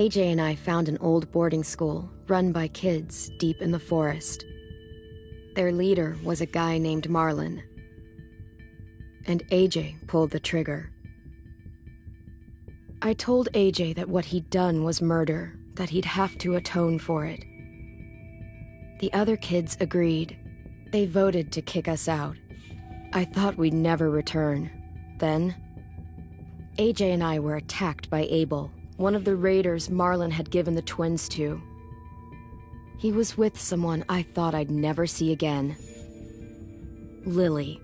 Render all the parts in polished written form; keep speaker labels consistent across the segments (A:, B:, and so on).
A: AJ and I found an old boarding school run by kids deep in the forest. Their leader was a guy named Marlon. And AJ pulled the trigger. I told AJ that what he'd done was murder, that he'd have to atone for it. The other kids agreed. They voted to kick us out. I thought we'd never return. Then, AJ and I were attacked by Abel, one of the raiders Marlon had given the twins to. He was with someone I thought I'd never see again. Lily.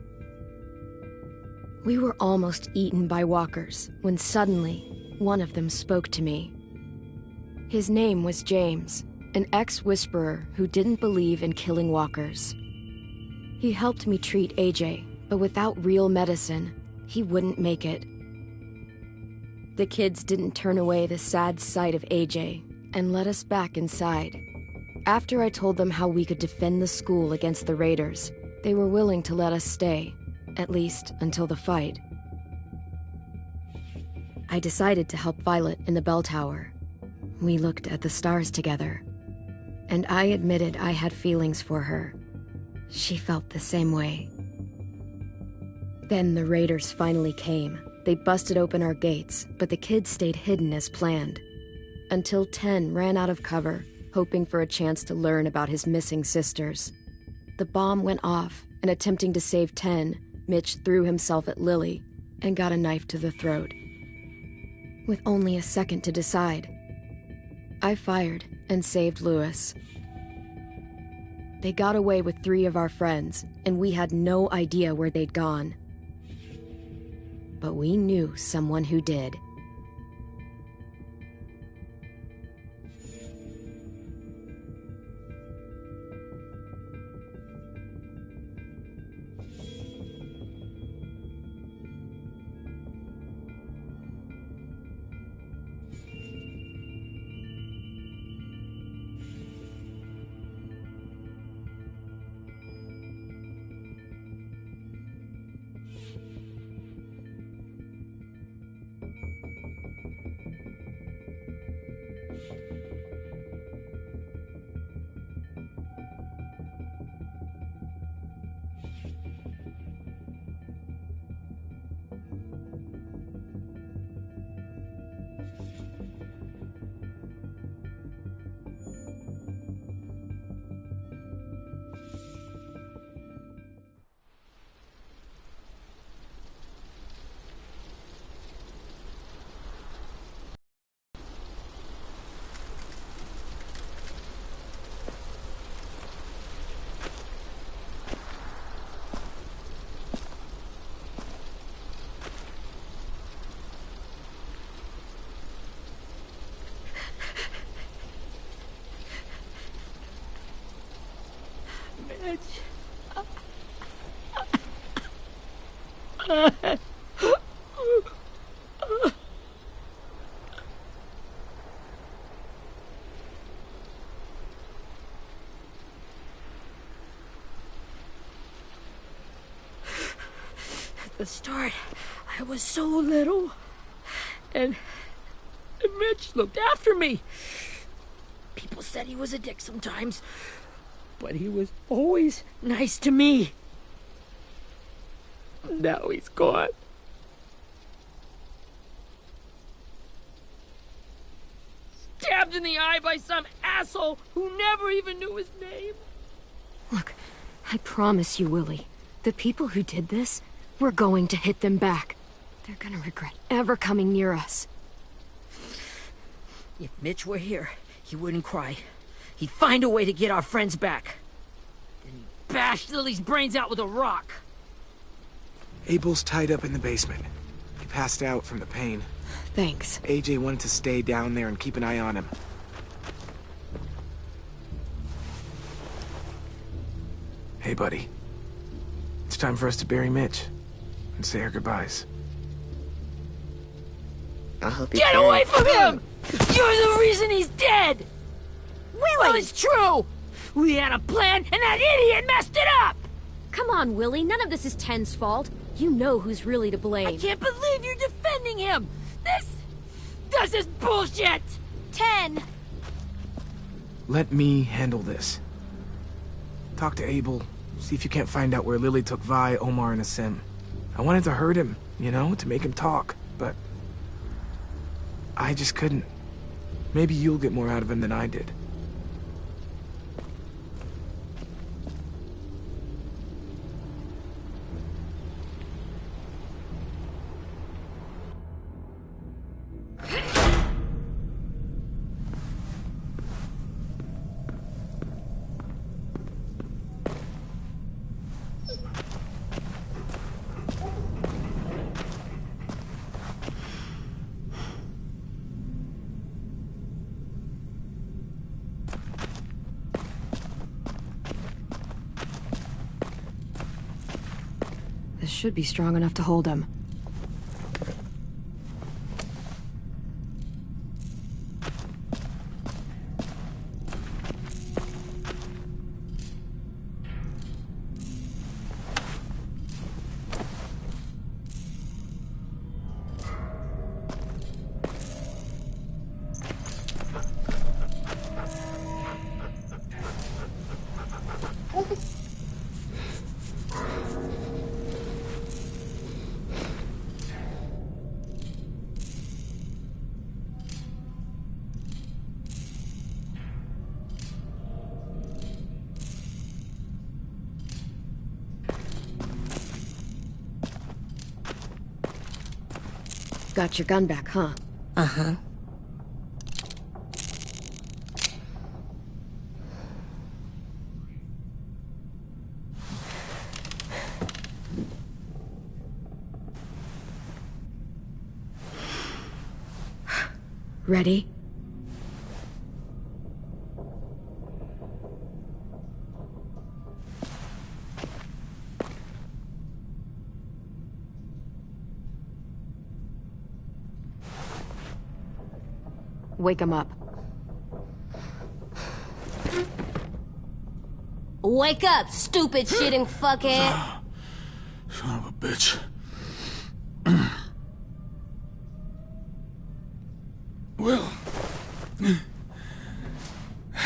A: We were almost eaten by walkers when suddenly one of them spoke to me. His name was James, an ex-whisperer who didn't believe in killing walkers. He helped me treat AJ, but without real medicine, he wouldn't make it. The kids didn't turn away the sad sight of AJ and let us back inside. After I told them how we could defend the school against the raiders, they were willing to let us stay, at least until the fight. I decided to help Violet in the bell tower. We looked at the stars together, and I admitted I had feelings for her. She felt the same way. Then the raiders finally came. They busted open our gates, but the kids stayed hidden as planned. Until 10 ran out of cover, hoping for a chance to learn about his missing sisters. The bomb went off, and attempting to save 10, Mitch threw himself at Lily and got a knife to the throat. With only a second to decide, I fired and saved Lewis. They got away with 3 of our friends, and we had no idea where they'd gone. But we knew someone who did.
B: At the start, I was so little, and Mitch looked after me. People said he was a dick sometimes, but he was always nice to me. Now he's gone. Stabbed in the eye by some asshole who never even knew his name.
A: Look, I promise you, Willie, the people who did this, we're going to hit them back. They're gonna regret ever coming near us.
B: If Mitch were here, he wouldn't cry. He'd find a way to get our friends back. Then he'd bash Lily's brains out with a rock.
C: Abel's tied up in the basement. He passed out from the pain.
A: Thanks.
C: AJ wanted to stay down there and keep an eye on him. Hey, buddy. It's time for us to bury Mitch and say our goodbyes.
D: I'll help you.
B: Get away from him! You're the reason he's dead!
D: Willie!
B: Well, it's true! We had a plan, and that idiot messed it up!
A: Come on, Willie, none of this is Ten's fault. You know who's really to blame.
B: I can't believe you're defending him! This is bullshit!
E: 10.
C: Let me handle this. Talk to Abel. See if you can't find out where Lily took Vi, Omar, and Asim. I wanted to hurt him, you know, to make him talk, but I just couldn't. Maybe you'll get more out of him than I did.
A: This should be strong enough to hold him. Got your gun back, huh?
D: Uh-huh.
A: Ready? Wake him up.
E: Wake up, stupid shitting fuckhead.
F: Son of a bitch. Well, that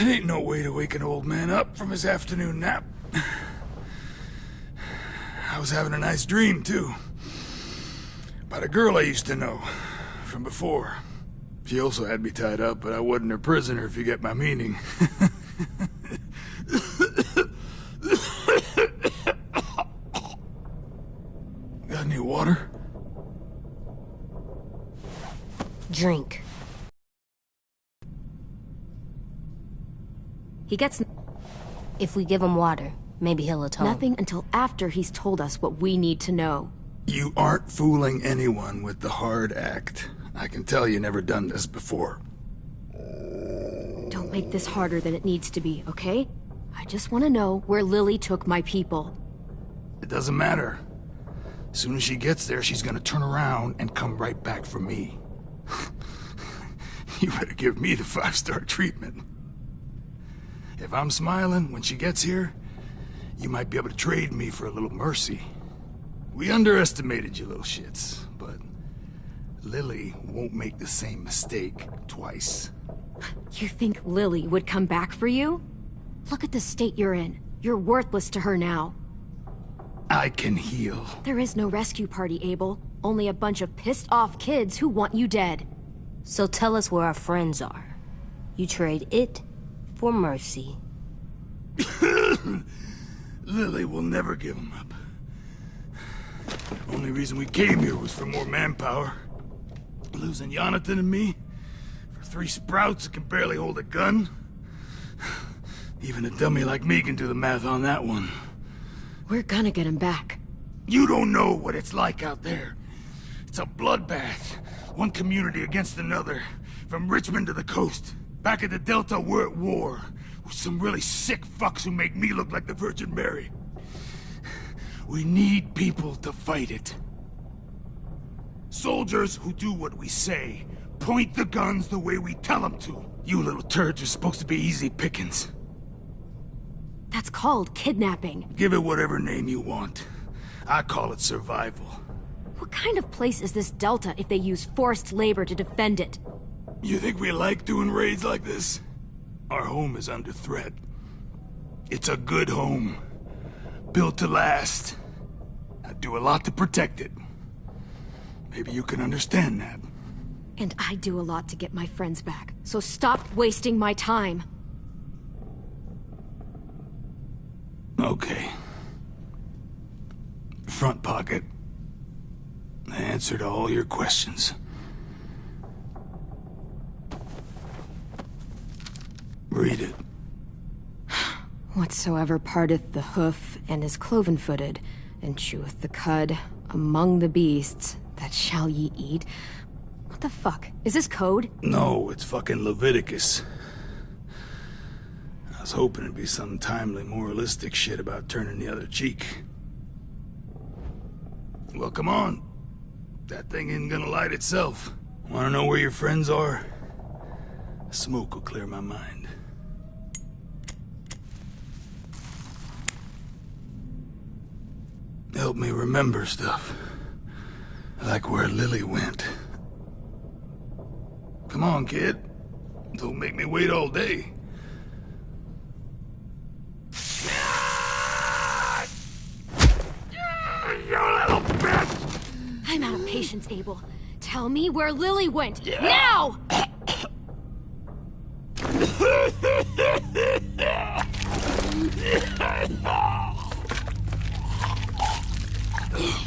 F: ain't no way to wake an old man up from his afternoon nap. I was having a nice dream, too. About a girl I used to know from before. She also had me tied up, but I wasn't her prisoner, if you get my meaning. Got any water?
E: Drink.
A: He gets
E: If we give him water, maybe he'll atone.
A: nothing until after he's told us what we need to know.
F: You aren't fooling anyone with the hard act. I can tell you never done this before.
A: Don't make this harder than it needs to be, okay? I just want to know where Lily took my people.
F: It doesn't matter. As soon as she gets there, she's gonna turn around and come right back for me. You better give me the 5-star treatment. If I'm smiling when she gets here, you might be able to trade me for a little mercy. We underestimated you little shits, but Lily won't make the same mistake twice.
A: You think Lily would come back for you? Look at the state you're in. You're worthless to her now.
F: I can heal.
A: There is no rescue party, Abel. Only a bunch of pissed-off kids who want you dead.
E: So tell us where our friends are. You trade it for mercy.
F: Lily will never give him up. Only reason we came here was for more manpower. Losing Jonathan and me for 3 sprouts that can barely hold a gun. Even a dummy like me can do the math on that one.
A: We're gonna get him back.
F: You don't know what it's like out there. It's a bloodbath. One community against another. From Richmond to the coast. Back at the Delta, we're at war. With some really sick fucks who make me look like the Virgin Mary. We need people to fight it. Soldiers who do what we say. Point the guns the way we tell them to. You little turds are supposed to be easy pickings.
A: That's called kidnapping.
F: Give it whatever name you want. I call it survival.
A: What kind of place is this Delta if they use forced labor to defend it?
F: You think we like doing raids like this? Our home is under threat. It's a good home. Built to last. I do a lot to protect it. Maybe you can understand that.
A: And I do a lot to get my friends back, so stop wasting my time.
F: Okay. Front pocket. The answer to all your questions. Read it.
A: Whatsoever parteth the hoof and is cloven-footed, and cheweth the cud among the beasts, that shall ye eat. What the fuck? Is this code?
F: No, it's fucking Leviticus. I was hoping it'd be some timely moralistic shit about turning the other cheek. Well, come on. That thing isn't gonna light itself. Wanna know where your friends are? Smoke will clear my mind. Help me remember stuff. Like where Lily went. Come on, kid. Don't make me wait all day. You little bitch!
A: I'm out of patience, Abel. Tell me where Lily went. Now!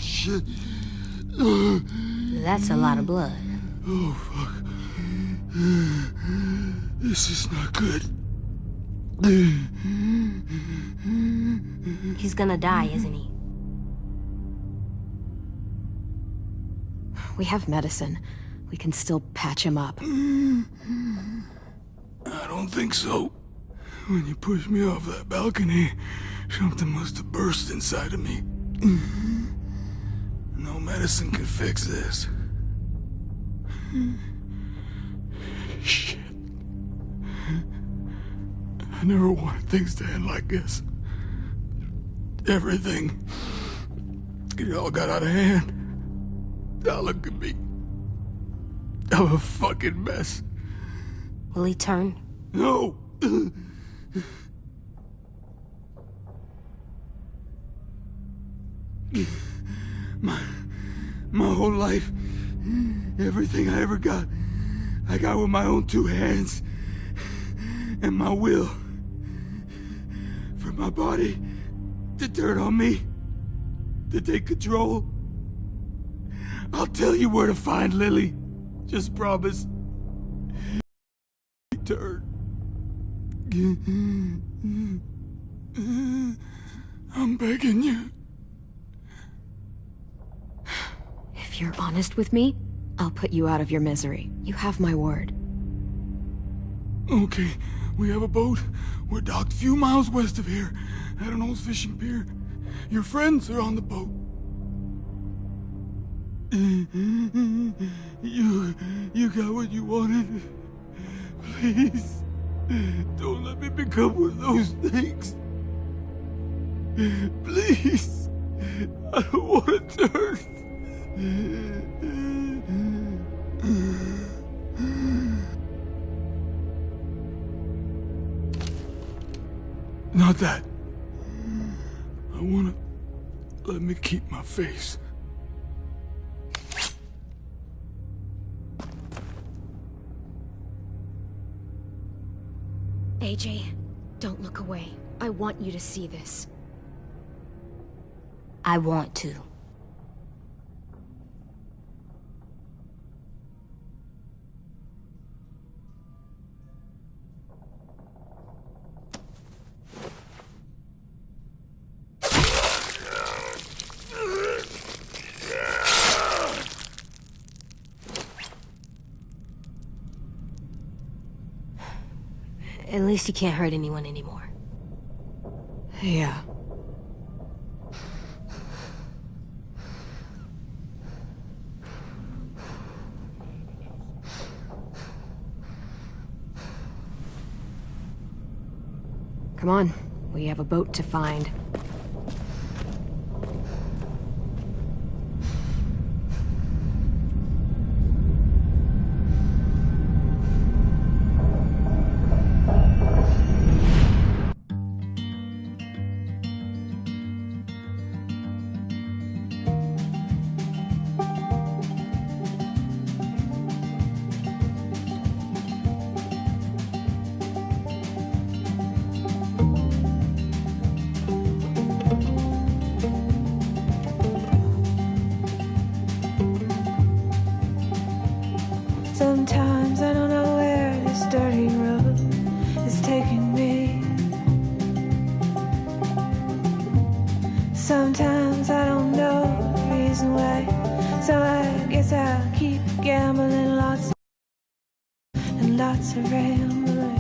F: Shit.
E: That's a lot of blood.
F: Oh, fuck. This is not good.
E: He's gonna die, isn't he?
A: We have medicine. We can still patch him up.
F: I don't think so. When you pushed me off that balcony, something must have burst inside of me. No medicine can fix this. Shit. I never wanted things to end like this. Everything. It all got out of hand. Now look at me. I'm a fucking mess.
E: Will he turn?
F: No! My whole life, everything I ever got, I got with my own two hands and my will. For my body to turn on me, to take control. I'll tell you where to find Lily. Just promise. Turn. I'm begging you.
A: If you're honest with me, I'll put you out of your misery. You have my word.
F: Okay, we have a boat. We're docked a few miles west of here, at an old fishing pier. Your friends are on the boat. You got what you wanted. Please, don't let me become one of those things. Please, I don't want to turn. Not that. I wanna let me keep my face.
A: AJ, don't look away. I want you to see this.
E: I want to. At least he can't hurt anyone anymore.
A: Yeah. Come on, we have a boat to find.
G: just a rambler.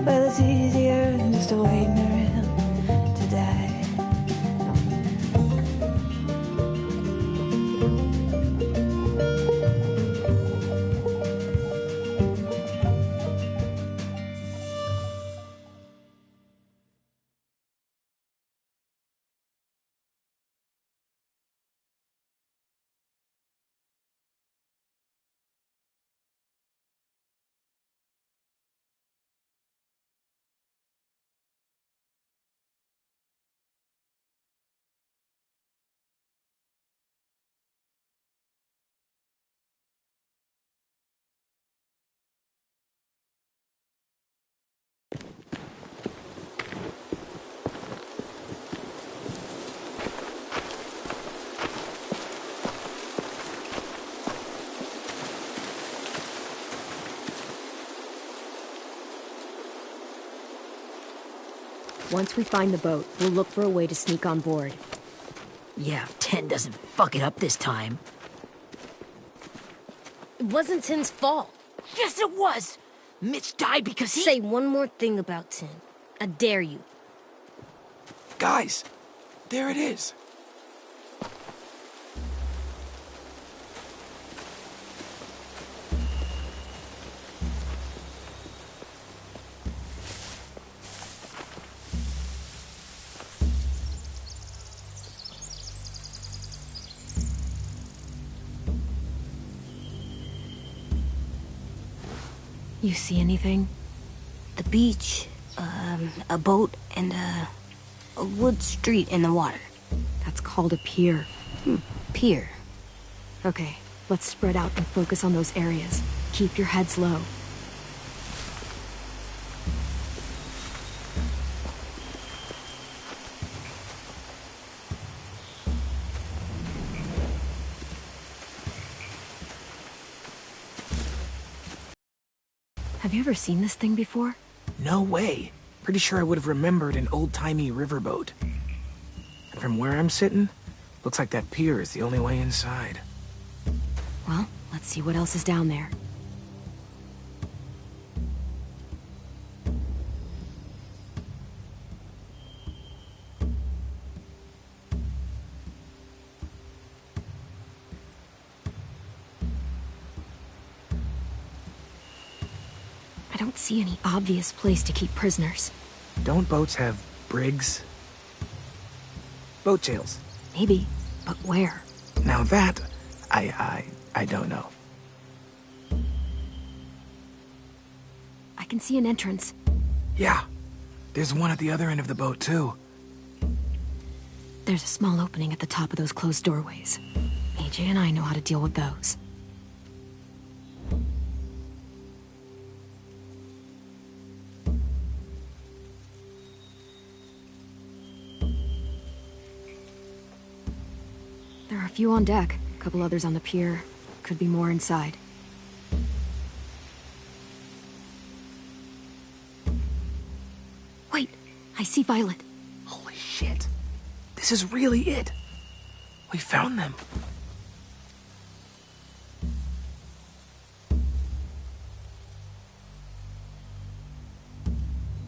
G: Well, it's easier than just waiting around to die.
A: Once we find the boat, we'll look for a way to sneak on board.
B: Yeah, if Ten doesn't fuck it up this time.
E: It wasn't Tin's fault.
B: Yes, it was! Mitch died because he—
E: Say one more thing about Tin. I dare you.
C: Guys, there it is.
A: You see anything?
E: The beach, a boat, and a wood street in the water.
A: That's called a pier.
E: Pier.
A: Okay, let's spread out and focus on those areas. Keep your heads low. Have you ever seen this thing before?
C: No way. Pretty sure I would have remembered an old-timey riverboat. And from where I'm sitting, looks like that pier is the only way inside.
A: Well, let's see what else is down there. I don't see any obvious place to keep prisoners.
C: Don't boats have brigs? Boat jails.
A: Maybe, but where?
C: Now that, I don't know.
A: I can see an entrance.
C: Yeah, there's one at the other end of the boat, too.
A: There's a small opening at the top of those closed doorways. AJ and I know how to deal with those. There are a few on deck, a couple others on the pier. Could be more inside. Wait, I see Violet.
C: Holy shit. This is really it. We found them.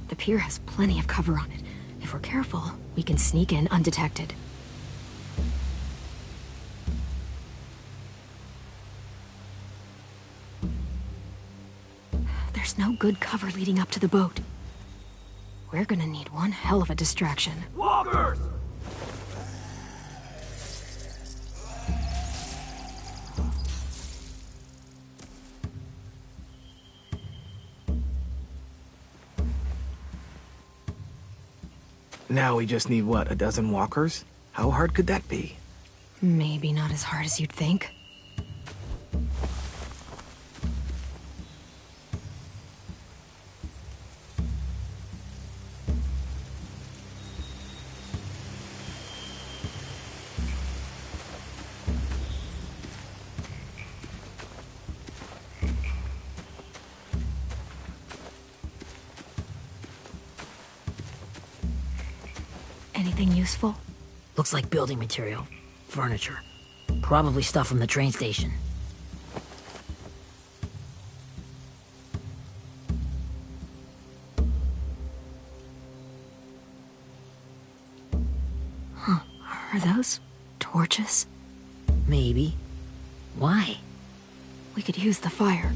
A: The pier has plenty of cover on it. If we're careful, we can sneak in undetected. There's no good cover leading up to the boat. We're gonna need one hell of a distraction.
F: Walkers!
C: Now we just need, what, a dozen walkers? How hard could that be?
A: Maybe not as hard as you'd think. Anything useful?
B: Looks like building material. Furniture. Probably stuff from the train station. Are those torches?
H: Maybe. Why?
B: We could use the fire.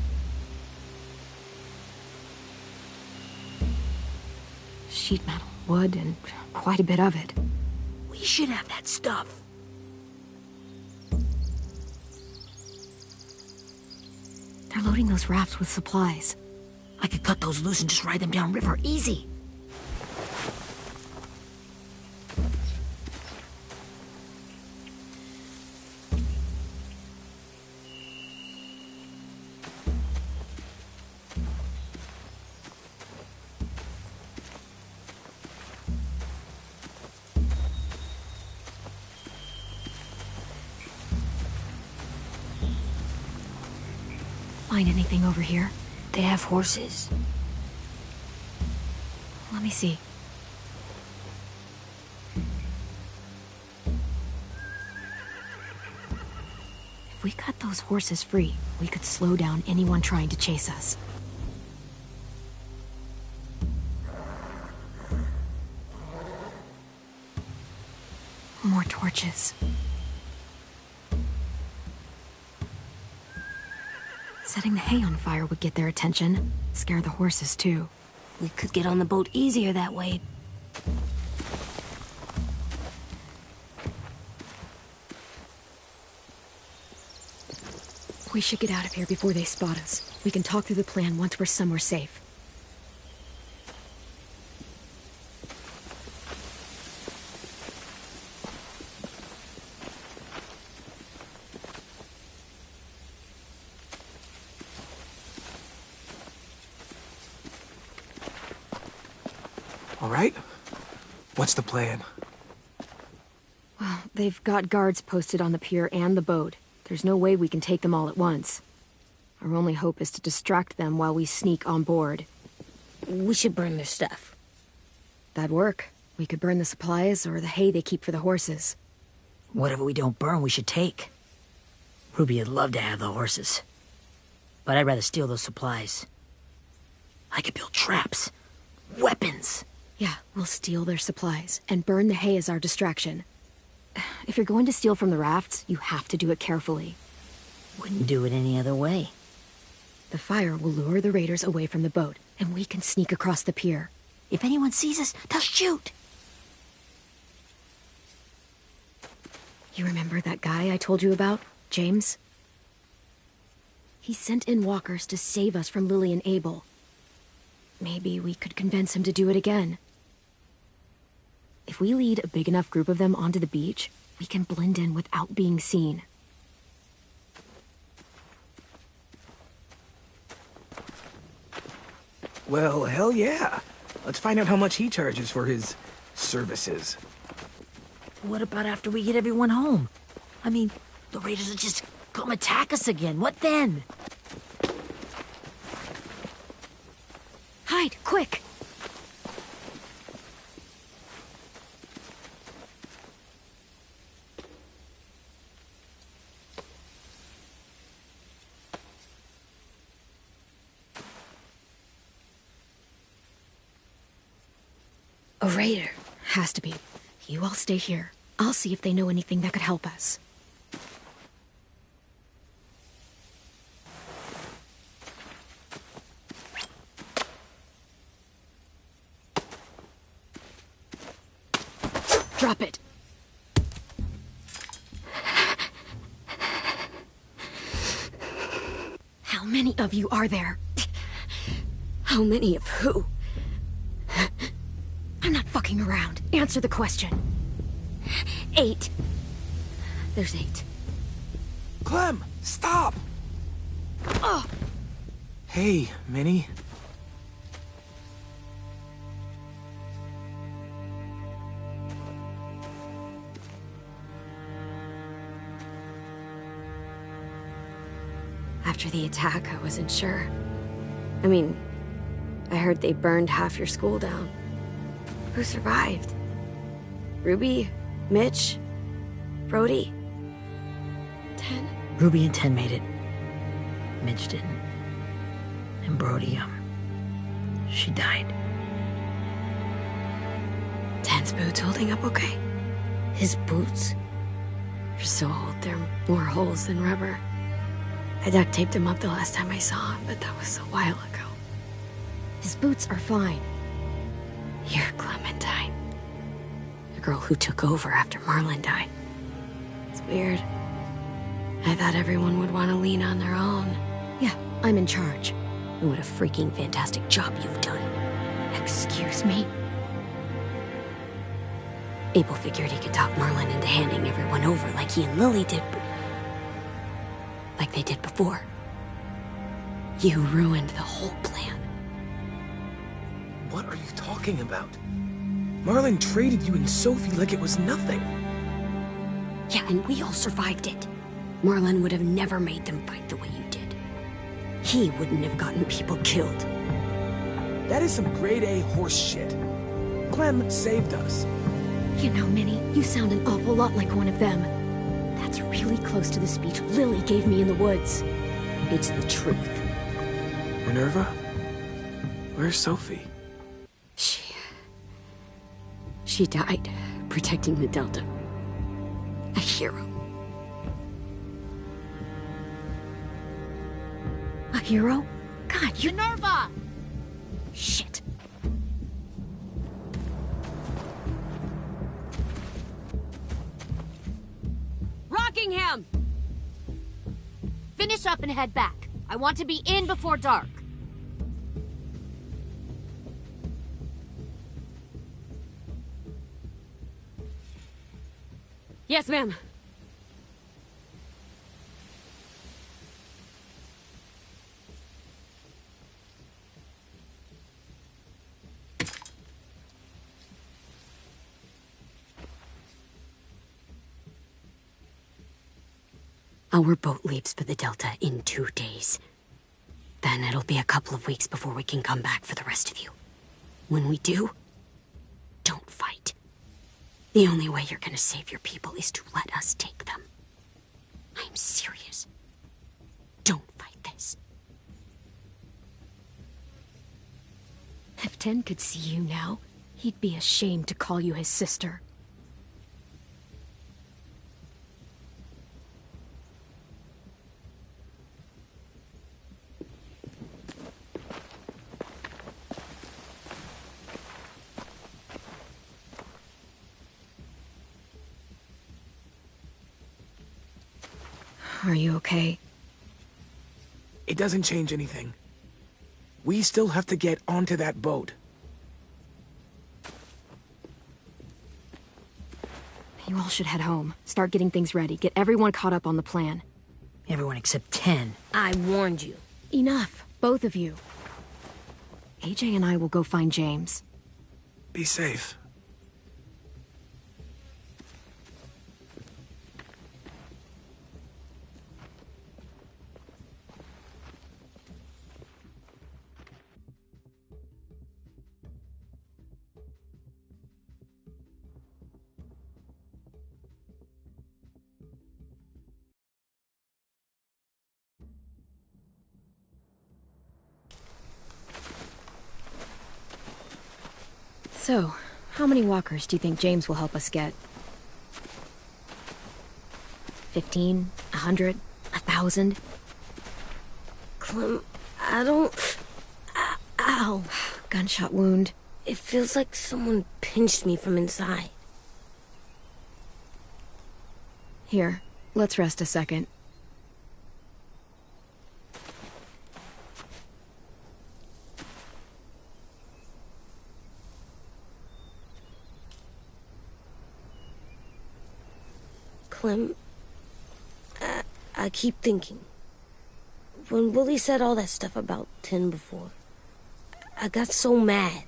B: Sheet metal, wood, and quite a bit of it.
H: We should have that stuff.
B: They're loading those rafts with supplies.
H: I could cut those loose and just ride them downriver, easy.
B: Find anything over here?
E: They have horses.
B: Let me see. If we cut those horses free, we could slow down anyone trying to chase us. More torches. Setting the hay on fire would get their attention. Scare the horses, too.
E: We could get on the boat easier that way.
B: We should get out of here before they spot us. We can talk through the plan once we're somewhere safe.
C: All right? What's the plan?
B: Well, they've got guards posted on the pier and the boat. There's no way we can take them all at once. Our only hope is to distract them while we sneak on board.
E: We should burn their stuff.
B: That'd work. We could burn the supplies or the hay they keep for the horses.
H: Whatever we don't burn, we should take. Ruby would love to have the horses. But I'd rather steal those supplies. I could build traps. Weapons.
B: Yeah, we'll steal their supplies and burn the hay as our distraction. If you're going to steal from the rafts, you have to do it carefully.
H: Wouldn't do it any other way.
B: The fire will lure the raiders away from the boat, and we can sneak across the pier.
H: If anyone sees us, they'll shoot.
B: You remember that guy I told you about, James? He sent in walkers to save us from Lily and Abel. Maybe we could convince him to do it again. If we lead a big enough group of them onto the beach, we can blend in without being seen.
C: Well, hell yeah. Let's find out how much he charges for his services.
H: What about after we get everyone home? I mean, the raiders will just come attack us again. What then?
B: Hide, quick! A raider. Has to be. You all stay here. I'll see if they know anything that could help us. Drop it. How many of you are there?
E: How many of who?
B: I'm not fucking around. Answer the question.
E: 8. There's 8.
C: Clem, stop!
B: Oh!
C: Hey, Minnie.
A: After the attack, I wasn't sure. I mean, I heard they burned half your school down. Who survived? Ruby? Mitch? Brody? 10?
H: Ruby and 10 made it. Mitch didn't. And Brody, she died.
A: 10's boots holding up okay?
E: His boots?
A: They're so old, they're more holes than rubber. I duct taped him up the last time I saw him, but that was a while ago. His boots are fine. You're Clementine. The girl who took over after Marlon died. It's weird. I thought everyone would want to lean on their own.
E: Yeah, I'm in charge. And what a freaking fantastic job you've done.
A: Excuse me?
E: Abel figured he could talk Marlon into handing everyone over like he and Lily did, but... like they did before. You ruined the whole plan.
C: What are you talking about? Marlon traded you and Sophie like it was nothing.
E: Yeah, and we all survived it. Marlon would have never made them fight the way you did. He wouldn't have gotten people killed.
C: That is some grade A horse shit. Clem saved us.
A: You know, Minnie, you sound an awful lot like one of them. That's really close to the speech Lily gave me in the woods.
E: It's the truth.
C: Minerva? Where's Sophie?
A: She died protecting the Delta. A hero. A hero? God, you...
B: Minerva!
A: Shit.
B: Rockingham! Finish up and head back. I want to be in before dark.
A: Yes, ma'am.
E: Our boat leaves for the Delta in 2 days. Then it'll be a couple of weeks before we can come back for the rest of you. When we do, don't fight. The only way you're gonna save your people is to let us take them. I'm serious. Don't fight this.
A: If Ten could see you now, he'd be ashamed to call you his sister. Are you okay?
C: It doesn't change anything. We still have to get onto that boat.
A: You all should head home. Start getting things ready. Get everyone caught up on the plan.
H: Everyone except 10.
E: I warned you.
A: Enough, both of you. AJ and I will go find James.
C: Be safe.
A: So, how many walkers do you think James will help us get? 15? 100? 1,000?
E: Clem, I don't... Ow.
A: Gunshot wound.
E: It feels like someone pinched me from inside.
A: Here, let's rest a second.
E: Clem, I keep thinking. When Willie said all that stuff about Tin before, I got so mad.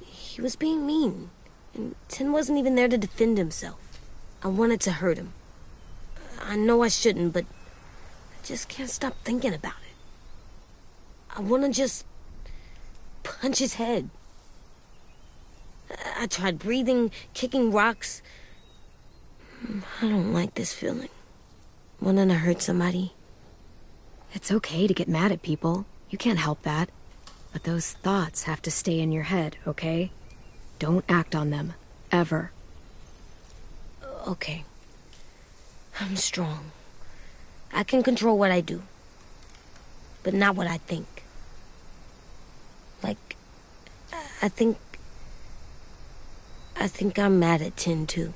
E: He was being mean, and Tin wasn't even there to defend himself. I wanted to hurt him. I know I shouldn't, but I just can't stop thinking about it. I want to just punch his head. I tried breathing, kicking rocks. I don't like this feeling. Wanting to hurt somebody.
A: It's okay to get mad at people. You can't help that. But those thoughts have to stay in your head, okay? Don't act on them. Ever.
E: Okay. I'm strong. I can control what I do. But not what I think. Like, I think I'm mad at Tin, too.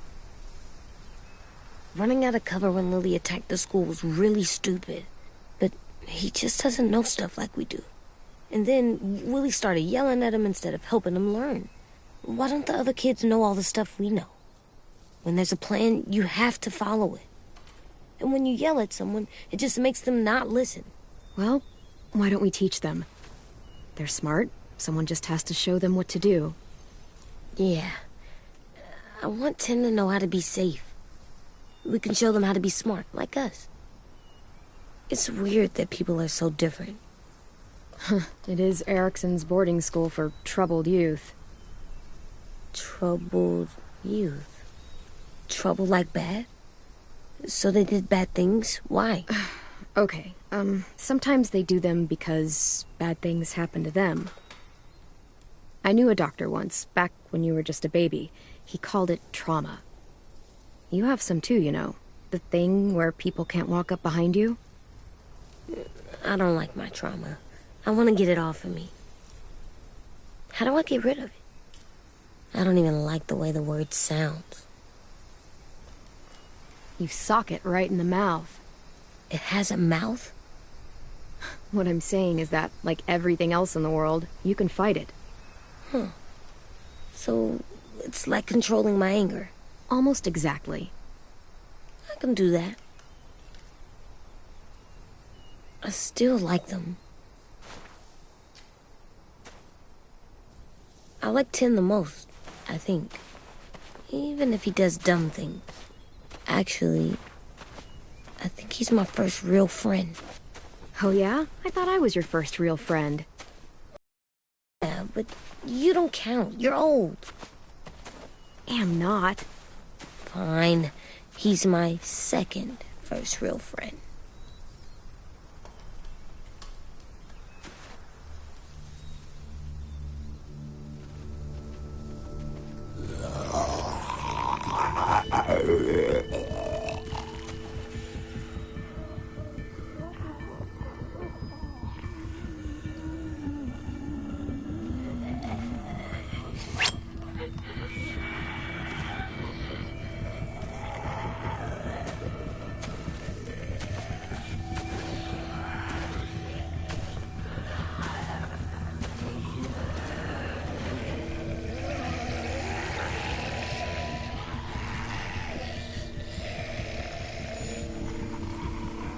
E: Running out of cover when Lily attacked the school was really stupid. But he just doesn't know stuff like we do. And then Willie started yelling at him instead of helping him learn. Why don't the other kids know all the stuff we know? When there's a plan, you have to follow it. And when you yell at someone, it just makes them not listen.
A: Well, why don't we teach them? They're smart. Someone just has to show them what to do.
E: Yeah. I want Tin to know how to be safe. We can show them how to be smart, like us. It's weird that people are so different.
A: It is Erickson's boarding school for troubled youth.
E: Troubled youth? Trouble like bad? So they did bad things? Why?
A: Okay, sometimes they do them because bad things happen to them. I knew a doctor once, back when you were just a baby. He called it trauma. You have some too, you know. The thing where people can't walk up behind you.
E: I don't like my trauma. I want to get it off of me. How do I get rid of it? I don't even like the way the word sounds.
A: You sock it right in the mouth.
E: It has a mouth?
A: What I'm saying is that, like everything else in the world, you can fight it.
E: Huh. So, it's like controlling my anger.
A: Almost exactly.
E: I can do that. I still like them. I like Tin the most, I think. Even if he does dumb things. Actually, I think he's my first real friend.
A: Oh yeah? I thought I was your first real friend.
E: Yeah, but you don't count. You're old.
A: Am not.
E: Fine. He's my second first real friend.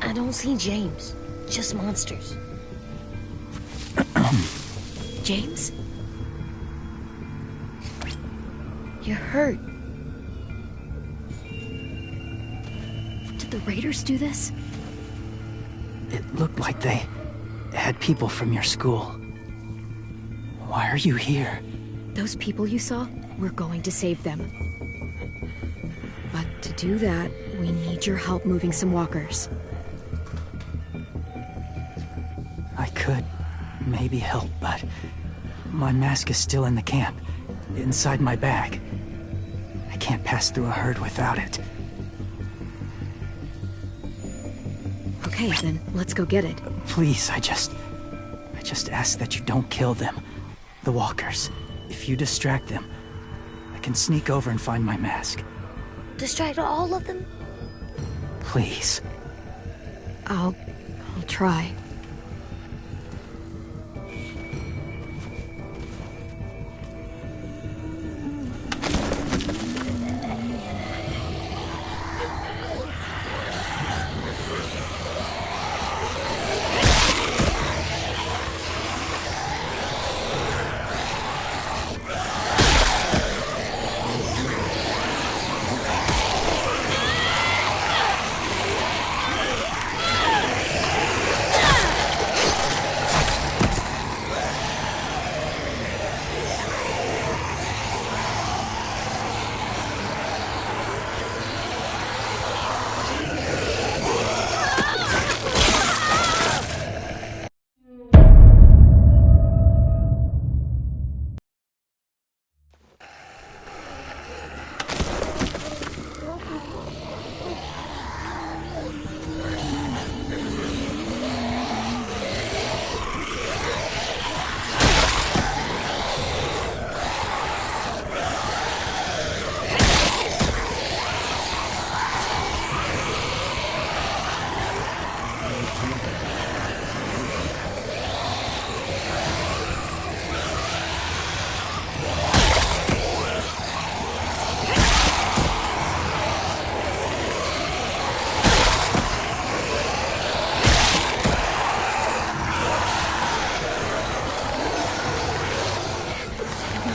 E: I don't see James. Just monsters.
A: James? You're hurt. Did the raiders do this?
I: It looked like they had people from your school. Why are you here?
A: Those people you saw, we're going to save them. But to do that, we need your help moving some walkers.
I: I could maybe help, but my mask is still in the camp, inside my bag. I can't pass through a herd without it.
A: Okay, then let's go get it.
I: Please, I just ask that you don't kill them. The walkers. If you distract them, I can sneak over and find my mask.
E: Distract all of them?
I: Please.
A: I'll try.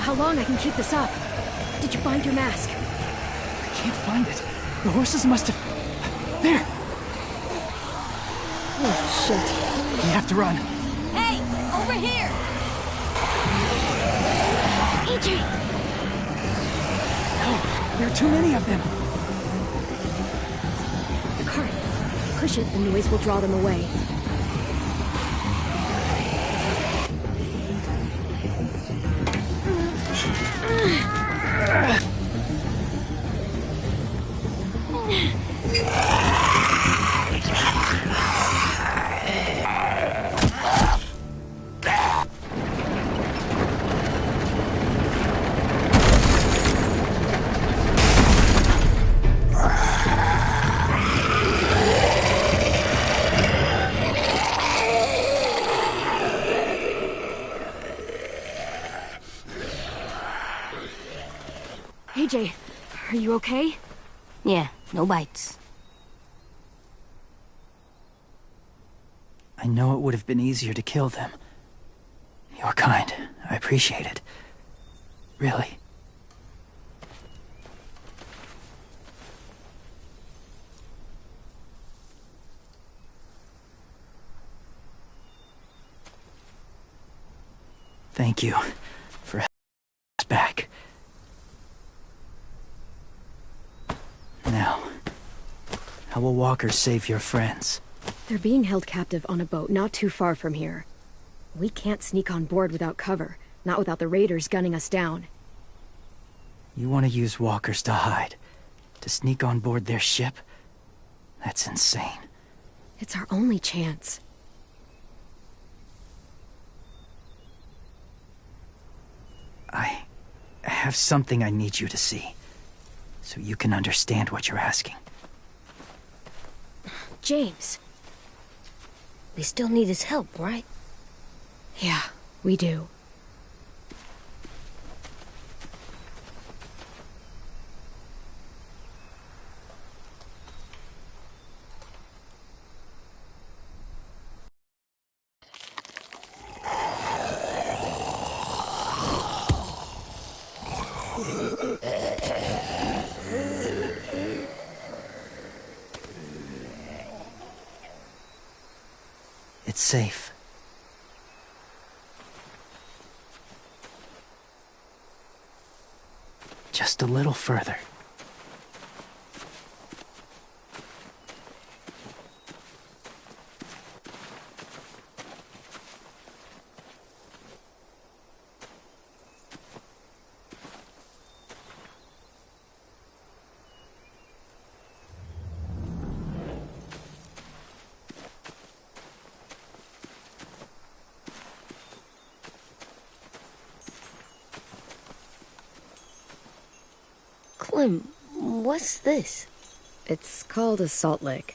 A: how long I can keep this up. Did you find your mask?
I: I can't find it. The horses must have... There!
A: Oh, shit.
I: We have to run.
E: Hey, over here! AJ!
I: No, there are too many of them.
A: The cart. Push it, the noise will draw them away. AJ, are you okay?
E: Yeah, no bites.
I: I know it would have been easier to kill them. You're kind. I appreciate it. Really. Thank you for helping us back. Now, how will walkers save your friends?
A: They're being held captive on a boat not too far from here. We can't sneak on board without cover, not without the raiders gunning us down.
I: You want to use walkers to hide? To sneak on board their ship? That's insane.
A: It's our only chance.
I: I have something I need you to see, so you can understand what you're asking.
A: James.
E: We still need his help, right?
A: Yeah, we do.
I: It's safe. Just a little further.
E: Clem, what's this?
A: It's called a salt lick.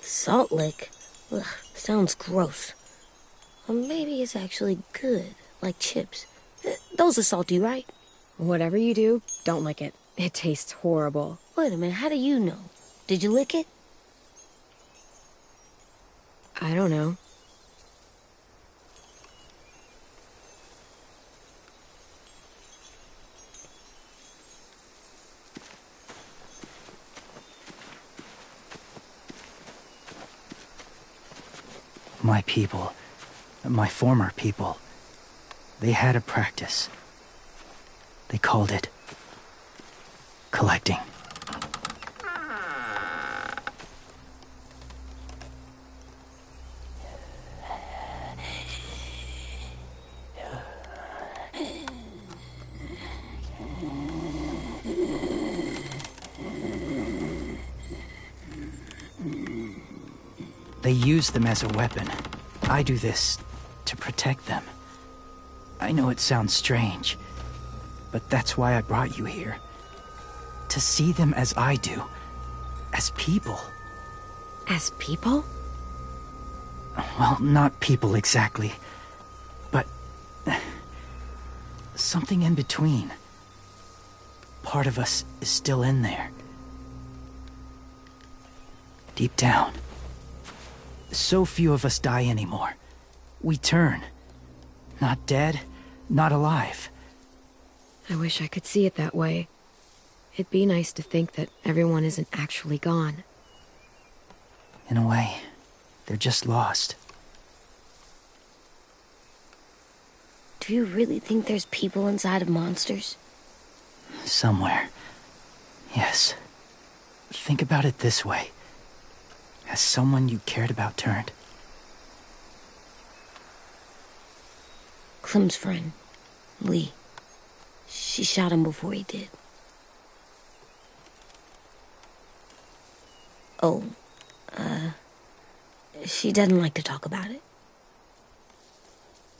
E: Salt lick? Ugh, sounds gross. Or maybe it's actually good, like chips. Those are salty, right?
A: Whatever you do, don't lick it. It tastes horrible.
E: Wait a minute, how do you know? Did you lick it?
A: I don't know.
I: My people, my former people, they had a practice. They called it collecting. They use them as a weapon. I do this to protect them. I know it sounds strange, but that's why I brought you here. To see them as I do. As people.
A: As people?
I: Well, not people exactly, but something in between. Part of us is still in there. Deep down. So few of us die anymore. We turn. Not dead, not alive.
A: I wish I could see it that way. It'd be nice to think that everyone isn't actually gone.
I: In a way, they're just lost.
E: Do you really think there's people inside of monsters?
I: Somewhere. Yes. Think about it this way. Has someone you cared about turned?
E: Clem's friend, Lee. She shot him before he did. Oh, she doesn't like to talk about it.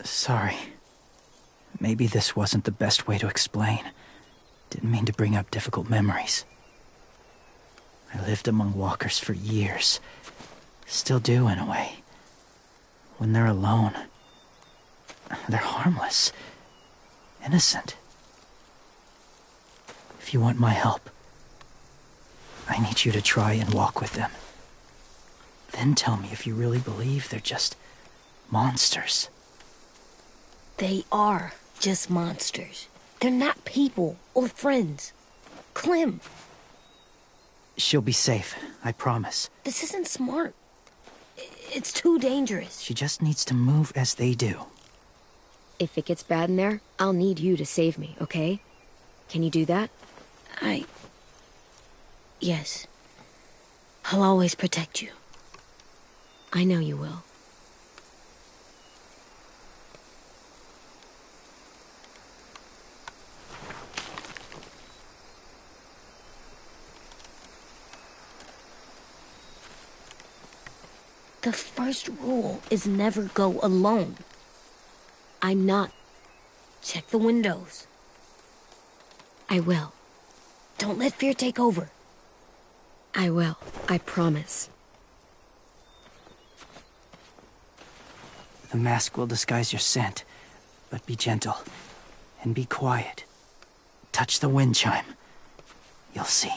I: Sorry. Maybe this wasn't the best way to explain. Didn't mean to bring up difficult memories. I lived among walkers for years. Still do, in a way. When they're alone, they're harmless. Innocent. If you want my help, I need you to try and walk with them. Then tell me if you really believe they're just monsters.
E: They are just monsters. They're not people or friends. Clem.
I: She'll be safe, I promise.
E: This isn't smart. It's too dangerous.
I: She just needs to move as they do.
A: If it gets bad in there, I'll need you to save me, okay? Can you do that?
E: Yes. I'll always protect you.
A: I know you will.
E: The first rule is never go alone.
A: I'm not.
E: Check the windows.
A: I will.
E: Don't let fear take over.
A: I will. I promise.
I: The mask will disguise your scent, but be gentle and be quiet. Touch the wind chime. You'll see.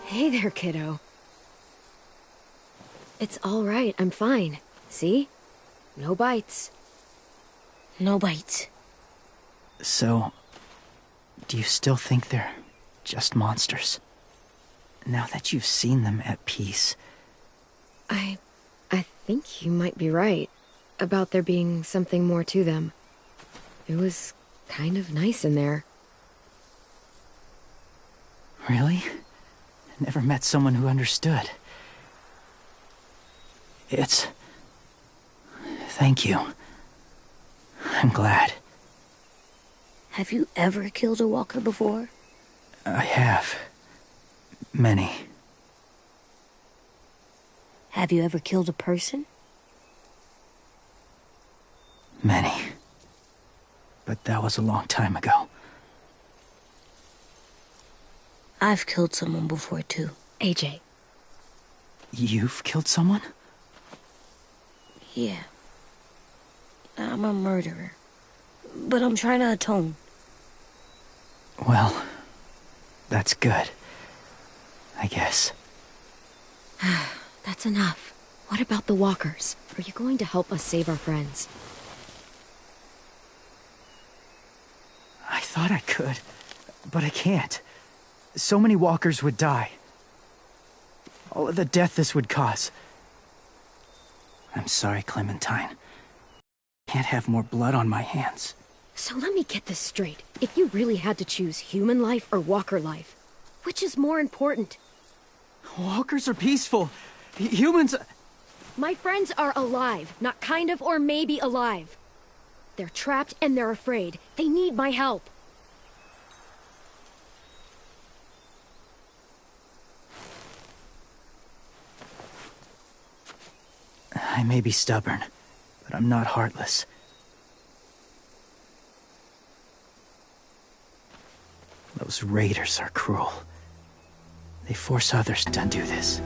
A: Hey there, kiddo. It's all right, I'm fine. See? No bites.
E: No bites.
I: So, do you still think they're just monsters? Now that you've seen them at peace.
A: I think you might be right about there being something more to them. It was kind of nice in there.
I: Really? I never met someone who understood. Thank you. I'm glad.
E: Have you ever killed a walker before?
I: I have. Many.
E: Have you ever killed a person?
I: Many. But that was a long time ago.
E: I've killed someone before, too.
A: AJ.
I: You've killed someone?
E: Yeah. I'm a murderer. But I'm trying to atone.
I: Well, that's good. I guess.
A: That's enough. What about the walkers? Are you going to help us save our friends?
I: I thought I could, but I can't. So many walkers would die. All of the death this would cause. I'm sorry, Clementine. Can't have more blood on my hands.
A: So let me get this straight. If you really had to choose human life or walker life, which is more important?
I: Walkers are peaceful. Humans...
A: My friends are alive, not kind of or maybe alive. They're trapped and they're afraid. They need my help.
I: I may be stubborn, but I'm not heartless. Those raiders are cruel. They force others to do this.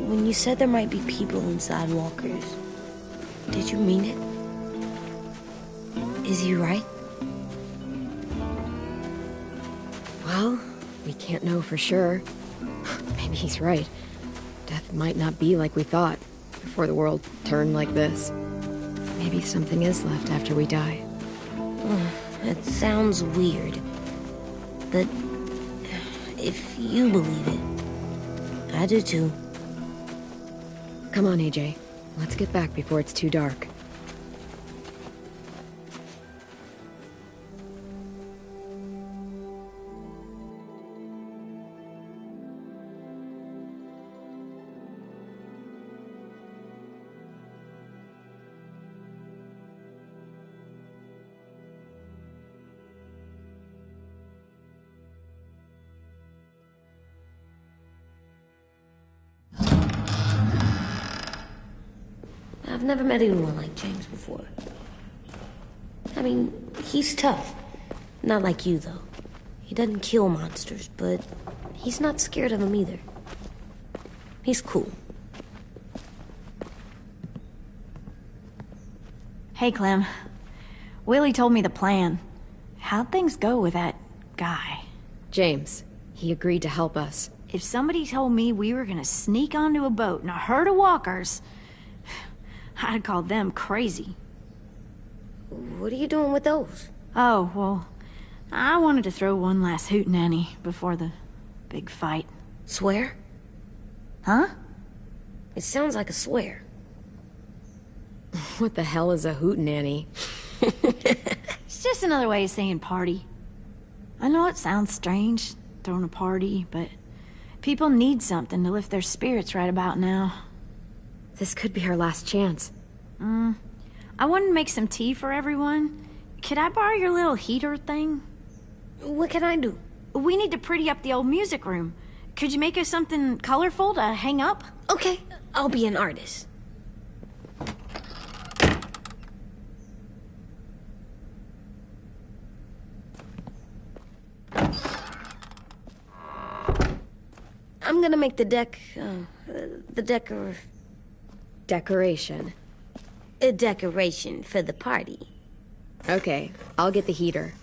E: When you said there might be people inside walkers, did you mean it? Is he right?
A: Well, we can't know for sure. Maybe he's right. Death might not be like we thought, before the world turned like this. Maybe something is left after we die.
E: It sounds weird. But if you believe it, I do too.
A: Come on, AJ. Let's get back before it's too dark.
E: I've never met anyone like James before. I mean, he's tough. Not like you, though. He doesn't kill monsters, but he's not scared of them either. He's cool.
J: Hey, Clem. Willie told me the plan. How'd things go with that guy?
A: James. He agreed to help us.
J: If somebody told me we were gonna sneak onto a boat in a herd of walkers, I'd call them crazy.
E: What are you doing with those?
J: Oh, well, I wanted to throw one last hootenanny before the big fight.
E: Swear?
J: Huh?
E: It sounds like a swear.
A: What the hell is a hootenanny?
J: It's just another way of saying party. I know it sounds strange, throwing a party, but people need something to lift their spirits right about now.
A: This could be our last chance.
J: I wanted to make some tea for everyone. Could I borrow your little heater thing?
E: What can I do?
J: We need to pretty up the old music room. Could you make us something colorful to hang up?
E: Okay, I'll be an artist. gonna make the
A: Decoration.
E: a decoration for the party.
A: Okay, I'll get the heater.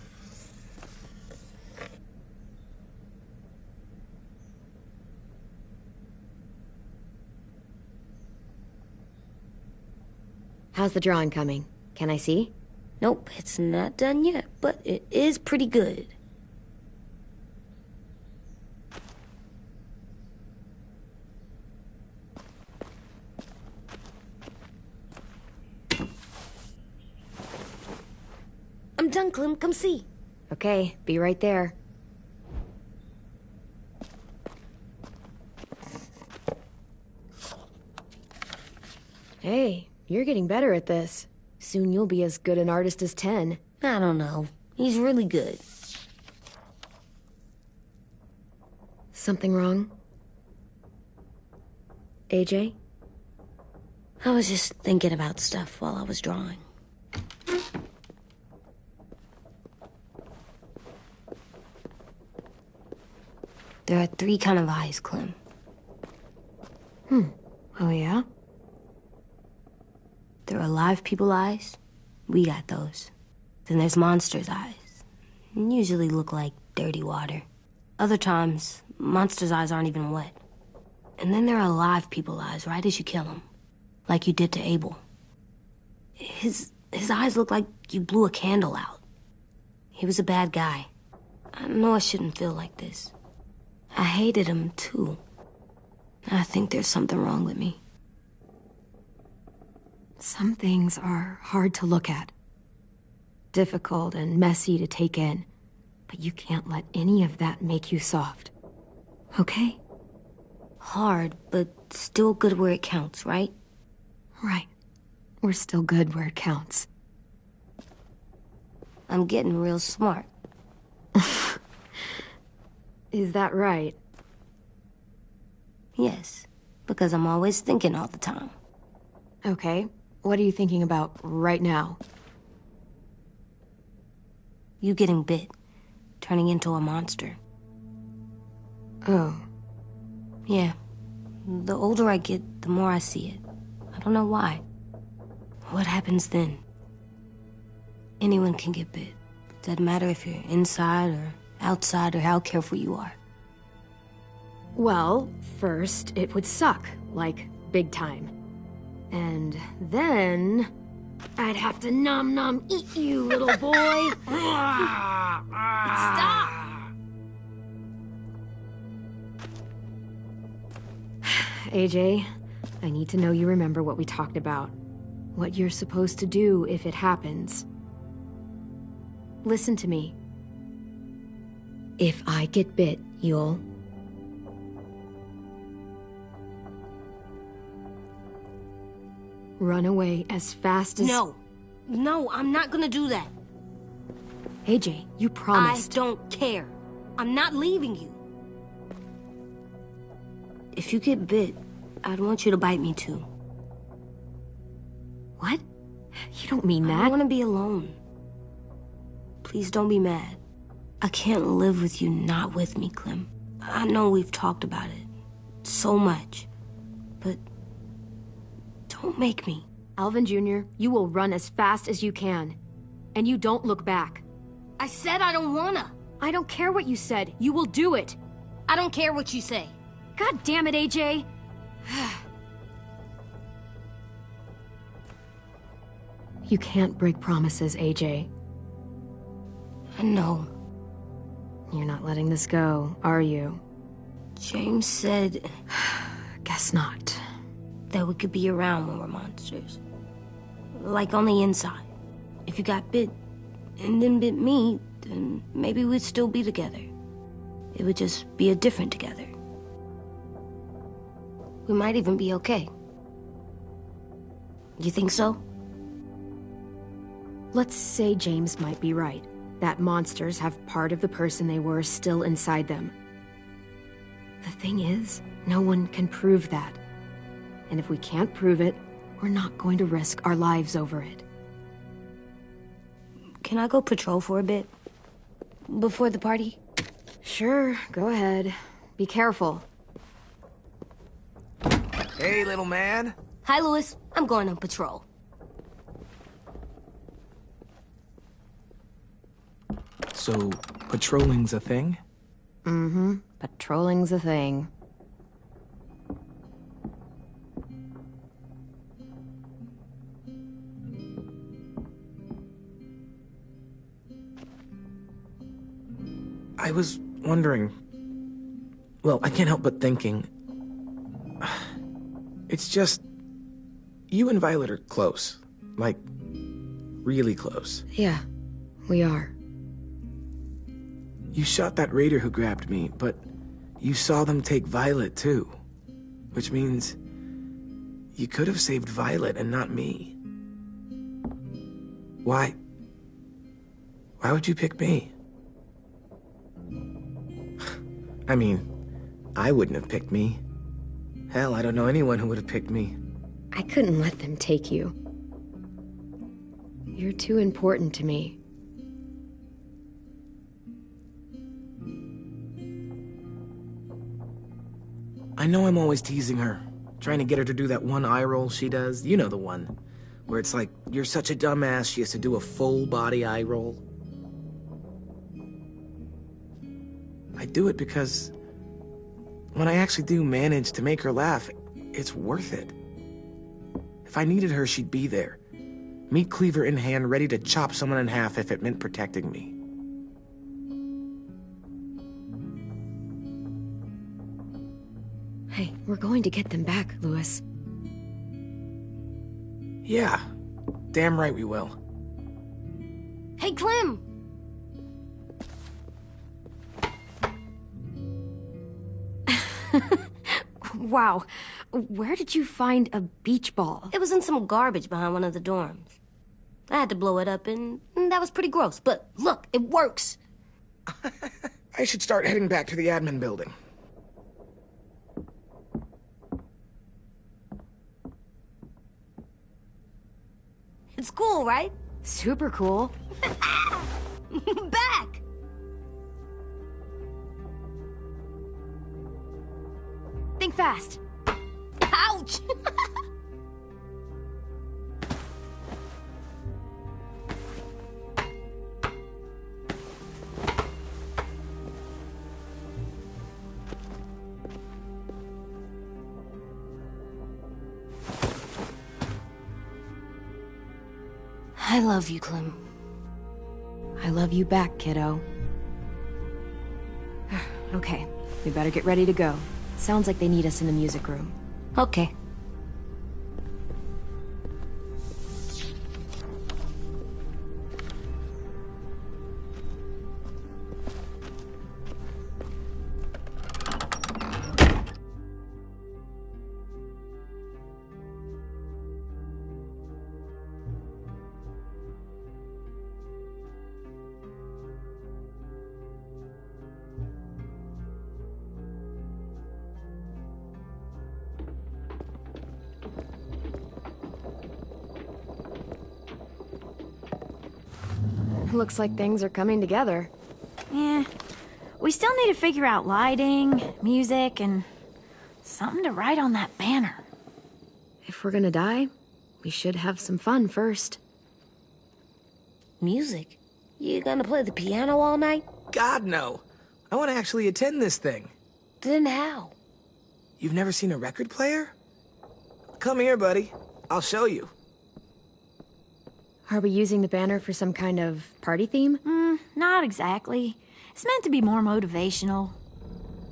A: How's the drawing coming? Can I see?
E: Nope, it's not done yet, but it is pretty good. I'm done, Clem. Come see.
A: Okay, be right there. Hey, you're getting better at this. Soon you'll be as good an artist as 10.
E: I don't know. He's really good.
A: Something wrong? AJ?
E: I was just thinking about stuff while I was drawing. There are 3 kind of eyes, Clem.
A: Oh yeah?
E: There are live people eyes. We got those. Then there's monsters' eyes. Usually look like dirty water. Other times, monsters' eyes aren't even wet. And then there are live people eyes right as you kill them. Like you did to Abel. His eyes look like you blew a candle out. He was a bad guy. I know I shouldn't feel like this. I hated him, too. I think there's something wrong with me.
A: Some things are hard to look at. Difficult and messy to take in. But you can't let any of that make you soft. Okay?
E: Hard, but still good where it counts, right?
A: Right. We're still good where it counts.
E: I'm getting real smart.
A: Is that right?
E: Yes, because I'm always thinking all the time.
A: Okay. What are you thinking about right now?
E: You getting bit, turning into a monster.
A: Oh.
E: Yeah. The older I get, the more I see it. I don't know why. What happens then? Anyone can get bit. Doesn't matter if you're inside or outside or how careful you are.
A: Well, first, it would suck. Like, big time. And then... I'd have to nom eat you, little boy. Stop! AJ, I need to know you remember what we talked about. What you're supposed to do if it happens. Listen to me. If I get bit, you'll... run away as fast as...
E: No, I'm not gonna do that.
A: AJ, you promised.
E: I don't care. I'm not leaving you. If you get bit, I'd want you to bite me too.
A: What? You don't mean that.
E: I want to be alone. Please don't be mad. I can't live with you not with me, Clem. I know we've talked about it so much, but don't make me.
A: Alvin Jr., you will run as fast as you can. And you don't look back.
E: I said I don't wanna.
A: I don't care what you said. You will do it.
E: I don't care what you say.
A: God damn it, AJ. You can't break promises, AJ.
E: I know.
A: You're not letting this go, are you?
E: James said...
A: Guess not.
E: That we could be around when we're monsters. Like on the inside. If you got bit, and then bit me, then maybe we'd still be together. It would just be a different together. We might even be okay. You think so?
A: Let's say James might be right. That monsters have part of the person they were still inside them. The thing is, no one can prove that. And if we can't prove it, we're not going to risk our lives over it.
E: Can I go patrol for a bit? Before the party?
A: Sure, go ahead. Be careful.
C: Hey, little man.
E: Hi, Louis. I'm going on patrol.
C: So, patrolling's a thing?
A: Mm-hmm. Patrolling's a thing.
C: I was wondering... Well, I can't help but thinking... It's just... You and Violet are close. Like, really close.
A: Yeah, we are.
C: You shot that raider who grabbed me, but you saw them take Violet too. Which means... you could have saved Violet and not me. Why? Why would you pick me? I mean, I wouldn't have picked me. Hell, I don't know anyone who would have picked me.
A: I couldn't let them take you. You're too important to me.
C: I know I'm always teasing her, trying to get her to do that one eye roll she does. You know the one, where it's like, you're such a dumbass, she has to do a full body eye roll. I do it because when I actually do manage to make her laugh, it's worth it. If I needed her, she'd be there. Meat cleaver in hand, ready to chop someone in half if it meant protecting me.
A: Hey, we're going to get them back, Louis.
C: Yeah, damn right we will.
E: Hey, Clem!
A: Wow, where did you find a beach ball?
E: It was in some garbage behind one of the dorms. I had to blow it up, and that was pretty gross. But look, it works.
C: I should start heading back to the admin building.
E: It's cool, right?
A: Super cool.
E: Back!
A: Think fast.
E: Ouch! I love you, Clem.
A: I love you back, kiddo. Okay, we better get ready to go. Sounds like they need us in the music room.
E: Okay.
A: Looks like things are coming together.
J: Yeah. We still need to figure out lighting, music, and something to write on that banner.
A: If we're gonna die, we should have some fun first.
E: Music? You gonna play the piano all night?
C: God, no. I want to actually attend this thing.
E: Then how?
C: You've never seen a record player? Come here, buddy. I'll show you.
A: Are we using the banner for some kind of party theme?
J: Not exactly. It's meant to be more motivational.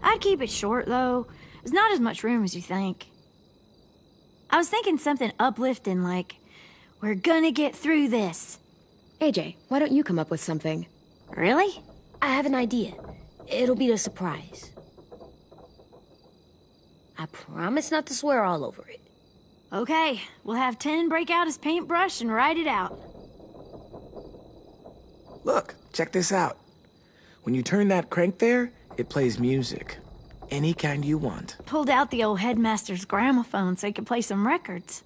J: I'd keep it short, though. There's not as much room as you think. I was thinking something uplifting like, we're gonna get through this.
A: AJ, why don't you come up with something?
J: Really?
E: I have an idea. It'll be a surprise. I promise not to swear all over it.
J: Okay, we'll have 10 break out his paintbrush and write it out.
C: Look, check this out. When you turn that crank there, it plays music. Any kind you want.
J: Pulled out the old headmaster's gramophone so he could play some records.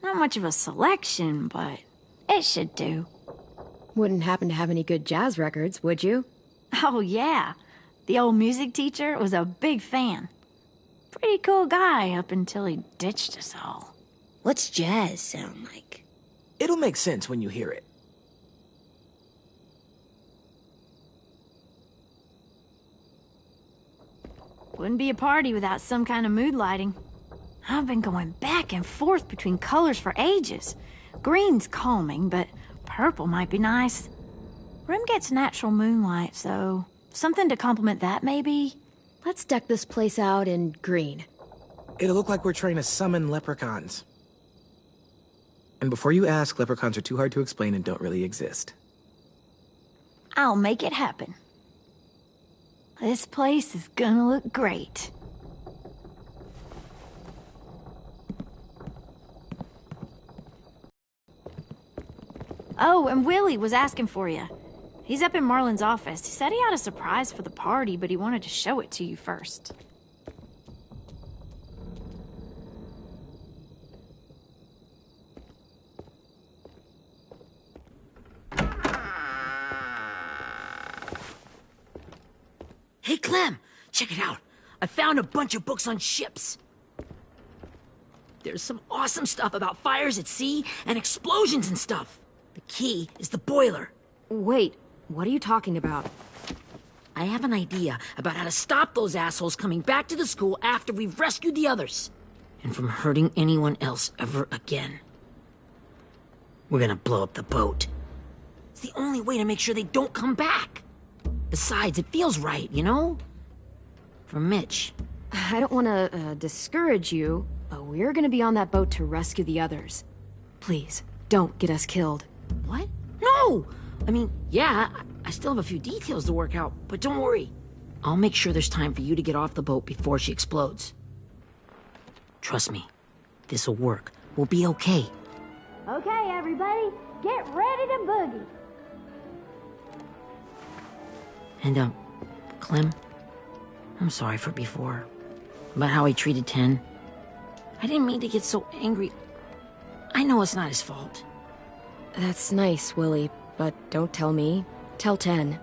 J: Not much of a selection, but it should do.
A: Wouldn't happen to have any good jazz records, would you?
J: Oh, yeah. The old music teacher was a big fan. Pretty cool guy up until he ditched us all.
E: What's jazz sound like?
C: It'll make sense when you hear it.
J: Wouldn't be a party without some kind of mood lighting. I've been going back and forth between colors for ages. Green's calming, but purple might be nice. Room gets natural moonlight, so something to complement that, maybe?
A: Let's deck this place out in green.
C: It'll look like we're trying to summon leprechauns. And before you ask, leprechauns are too hard to explain and don't really exist.
J: I'll make it happen. This place is gonna look great. Oh, and Willie was asking for you. He's up in Marlin's office. He said he had a surprise for the party, but he wanted to show it to you first.
B: Hey, Clem, check it out. I found a bunch of books on ships. There's some awesome stuff about fires at sea and explosions and stuff. The key is the boiler.
A: Wait, what are you talking about?
B: I have an idea about how to stop those assholes coming back to the school after we've rescued the others. And from hurting anyone else ever again. We're gonna blow up the boat. It's the only way to make sure they don't come back. Besides, it feels right, you know? For Mitch.
A: I don't want to discourage you, but we're gonna be on that boat to rescue the others. Please, don't get us killed.
B: What? No! I mean, yeah, I still have a few details to work out, but don't worry. I'll make sure there's time for you to get off the boat before she explodes. Trust me, this'll work. We'll be okay.
J: Okay, everybody, get ready to boogie.
B: And, Clem, I'm sorry for before. About how he treated Ten. I didn't mean to get so angry. I know it's not his fault.
A: That's nice, Willie, but don't tell me. Tell 10.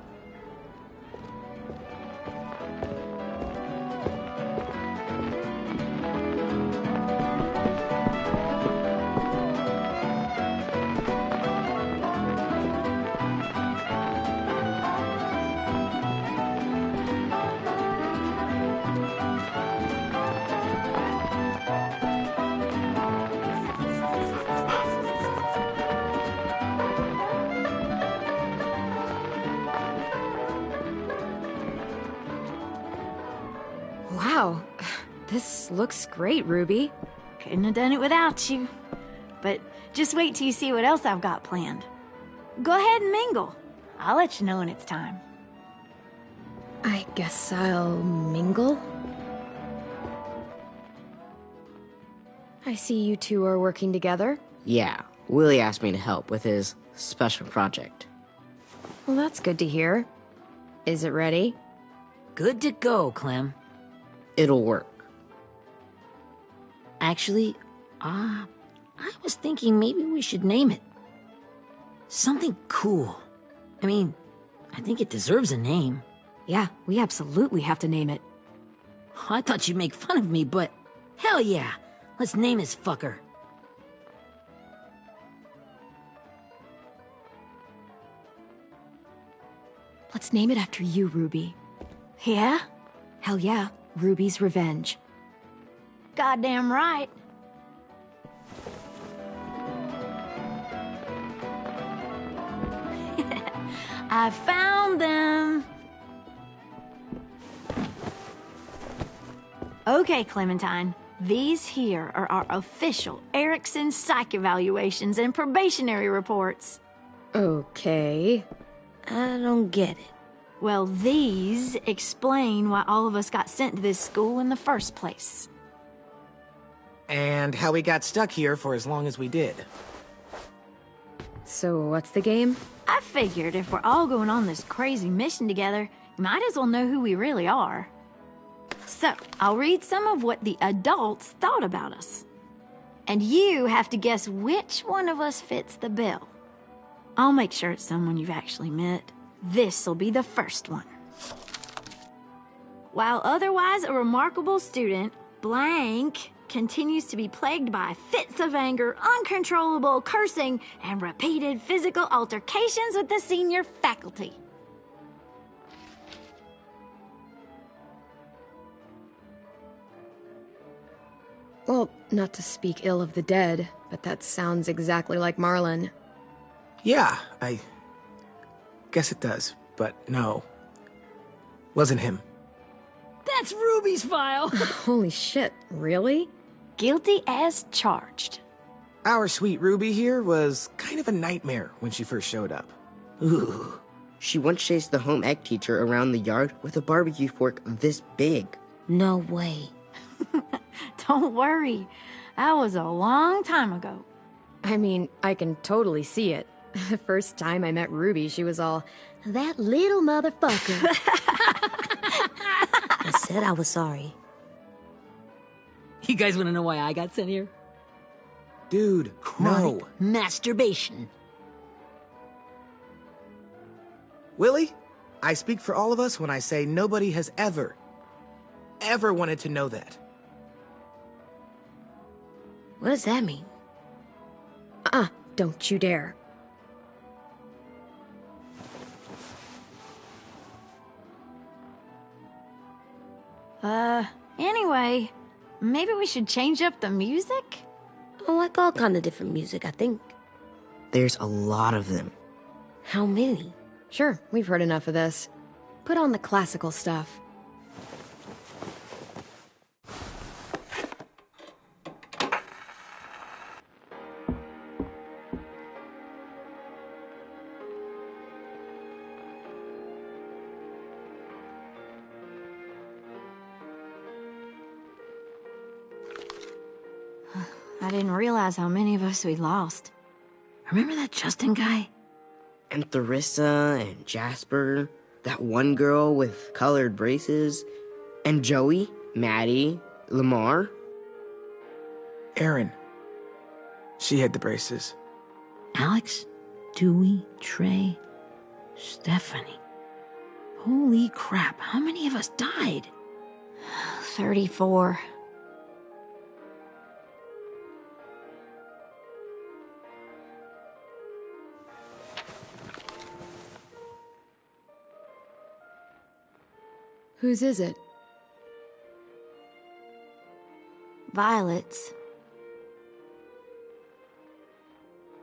A: Wow, this looks great, Ruby.
J: Couldn't have done it without you. But just wait till you see what else I've got planned. Go ahead and mingle. I'll let you know when it's time.
A: I guess I'll mingle? I see you two are working together.
D: Yeah, Willie asked me to help with his special project.
A: Well, that's good to hear. Is it ready?
B: Good to go, Clem.
D: It'll work.
B: Actually, I was thinking maybe we should name it. Something cool. I mean, I think it deserves a name.
A: Yeah, we absolutely have to name it.
B: I thought you'd make fun of me, but hell yeah. Let's name this fucker.
A: Let's name it after you, Ruby.
J: Yeah?
A: Hell yeah, Ruby's Revenge.
J: Goddamn right. I found them. Okay, Clementine. These here are our official Erickson psych evaluations and probationary reports.
A: Okay.
E: I don't get it.
J: Well, these explain why all of us got sent to this school in the first place.
C: And how we got stuck here for as long as we did.
A: So what's the game?
J: I figured if we're all going on this crazy mission together, you might as well know who we really are. So, I'll read some of what the adults thought about us. And you have to guess which one of us fits the bill. I'll make sure it's someone you've actually met. This'll be the first one. While otherwise a remarkable student, blank continues to be plagued by fits of anger, uncontrollable cursing, and repeated physical altercations with the senior faculty.
A: Well, not to speak ill of the dead, but that sounds exactly like Marlon.
C: Yeah, I guess it does, but no. Wasn't him.
B: That's Ruby's file.
A: Holy shit, really?
J: Guilty as charged.
C: Our sweet Ruby here was kind of a nightmare when she first showed up. Ooh.
D: She once chased the home ec teacher around the yard with a barbecue fork this big.
E: No way.
J: Don't worry. That was a long time ago.
A: I mean, I can totally see it. The first time I met Ruby, she was all, "That little motherfucker."
E: I said I was sorry.
B: You guys want to know why I got sent here?
C: Dude, no.
B: Masturbation.
C: Willie, I speak for all of us when I say nobody has ever wanted to know that.
E: What does that mean?
A: Don't you dare.
J: Anyway, maybe we should change up the music?
E: I like all kind of different music, I think.
D: There's a lot of them.
E: How many?
A: Sure, we've heard enough of this. Put on the classical stuff.
J: I didn't realize how many of us we lost. Remember that Justin guy?
D: And Theresa and Jasper, that one girl with colored braces, and Joey, Maddie, Lamar.
C: Erin. She had the braces.
B: Alex, Dewey, Trey, Stephanie. Holy crap, how many of us died?
J: 34.
A: Whose is it?
J: Violet's.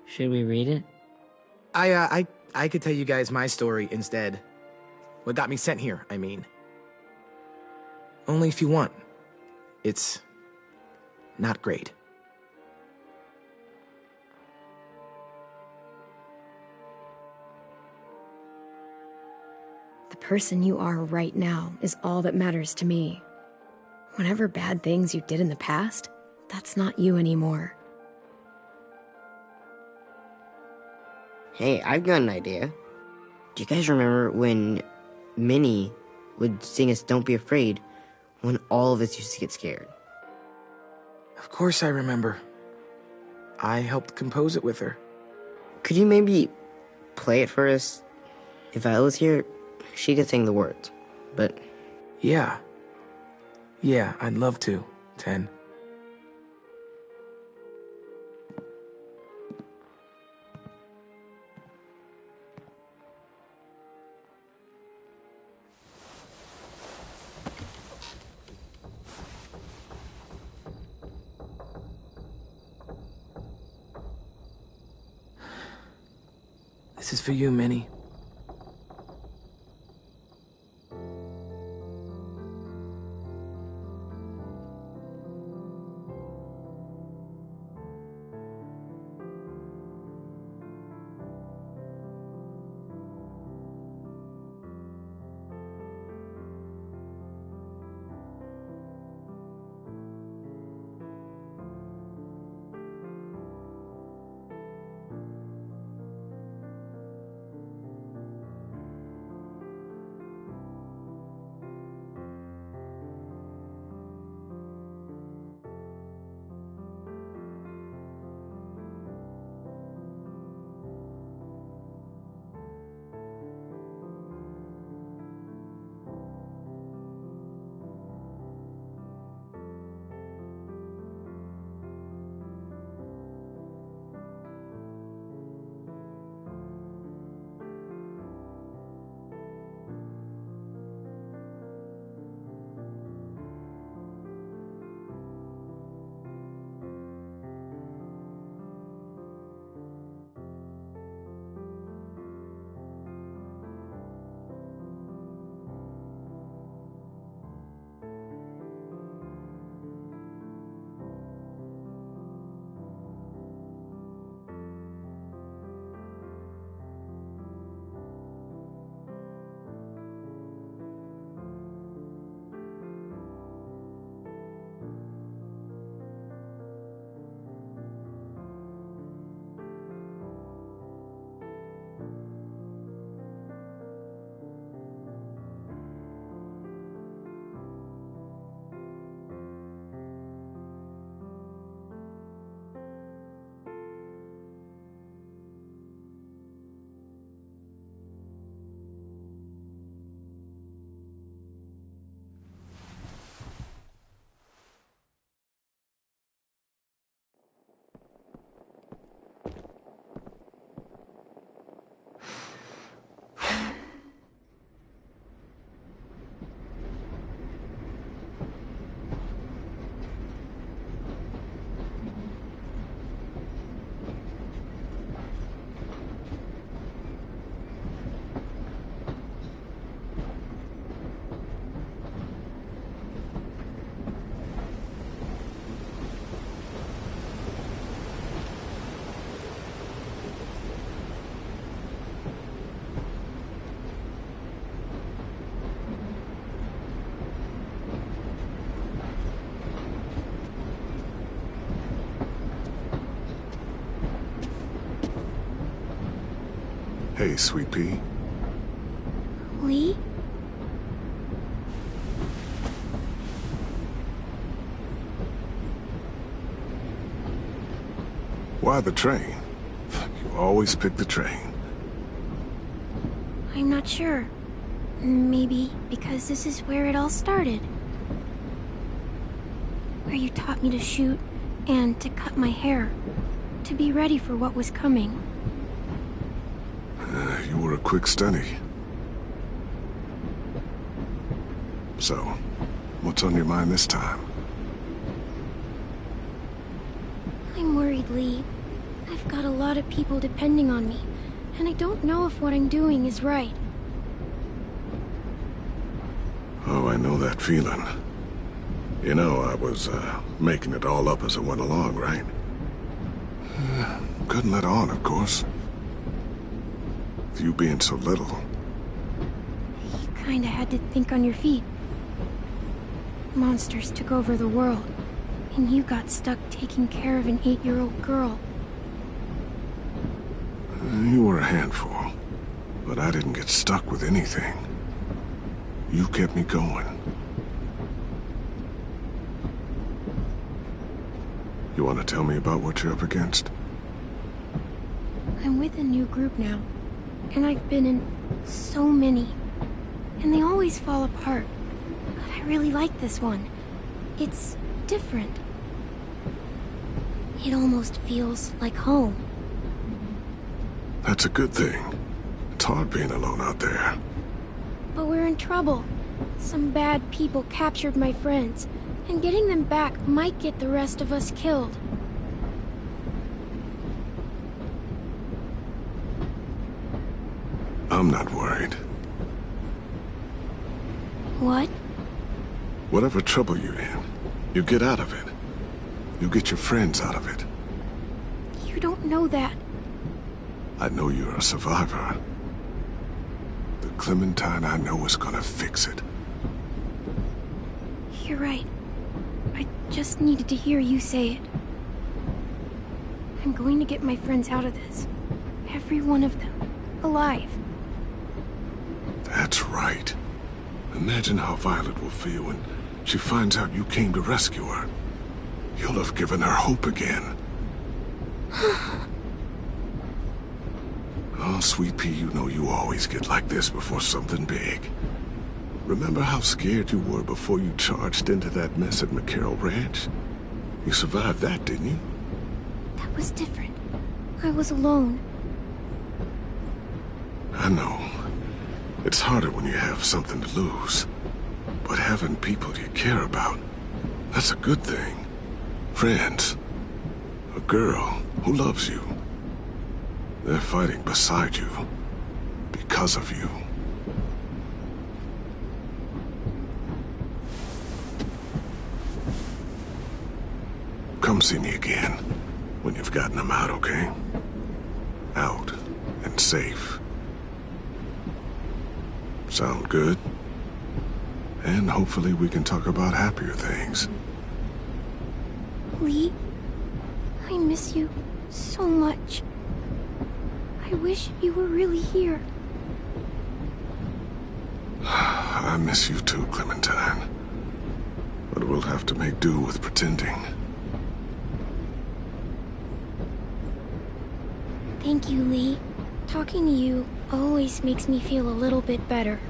B: Should we read it?
C: I could tell you guys my story instead. What got me sent here, I mean. Only if you want. It's not great.
A: The person you are right now is all that matters to me. Whatever bad things you did in the past, that's not you anymore.
D: Hey, I've got an idea. Do you guys remember when Minnie would sing us Don't Be Afraid when all of us used to get scared?
C: Of course I remember. I helped compose it with her.
D: Could you maybe play it for us? If I was here, she could sing the words, but...
C: Yeah. Yeah, I'd love to, Ten. This is for you, Minnie.
K: Hey, Sweet Pea.
E: Lee?
K: Why the train? You always pick the train.
E: I'm not sure. Maybe because this is where it all started. Where you taught me to shoot and to cut my hair. To be ready for what was coming.
K: You were a quick study. So, what's on your mind this time?
E: I'm worried, Lee. I've got a lot of people depending on me, and I don't know if what I'm doing is right.
K: Oh, I know that feeling. You know, I was, making it all up as I went along, right? Couldn't let on, of course. With you being so little.
E: You kinda had to think on your feet. Monsters took over the world, and you got stuck taking care of an 8-year-old girl.
K: You were a handful, but I didn't get stuck with anything. You kept me going. You want to tell me about what you're up against?
E: I'm with a new group now, and I've been in so many, and they always fall apart. But I really like this one. It's different. It almost feels like home.
K: That's a good thing. It's hard being alone out there.
E: But we're in trouble. Some bad people captured my friends, and getting them back might get the rest of us killed.
K: I'm not worried.
E: What?
K: Whatever trouble you're in, you get out of it. You get your friends out of it.
E: You don't know that.
K: I know you're a survivor. The Clementine I know is gonna fix it.
E: You're right. I just needed to hear you say it. I'm going to get my friends out of this. Every one of them. Alive.
K: That's right. Imagine how Violet will feel when she finds out you came to rescue her. You'll have given her hope again. Oh, Sweet Pea, you know you always get like this before something big. Remember how scared you were before you charged into that mess at McCarroll Ranch? You survived that, didn't you?
E: That was different. I was alone.
K: I know. It's harder when you have something to lose. But having people you care about, that's a good thing. Friends. A girl who loves you. They're fighting beside you. Because of you. Come see me again when you've gotten them out, okay? Out and safe. Sound good? And hopefully we can talk about happier things.
E: Lee, I miss you so much. I wish you were really here.
K: I miss you too, Clementine. But we'll have to make do with pretending.
E: Thank you, Lee. Talking to you always makes me feel a little bit better.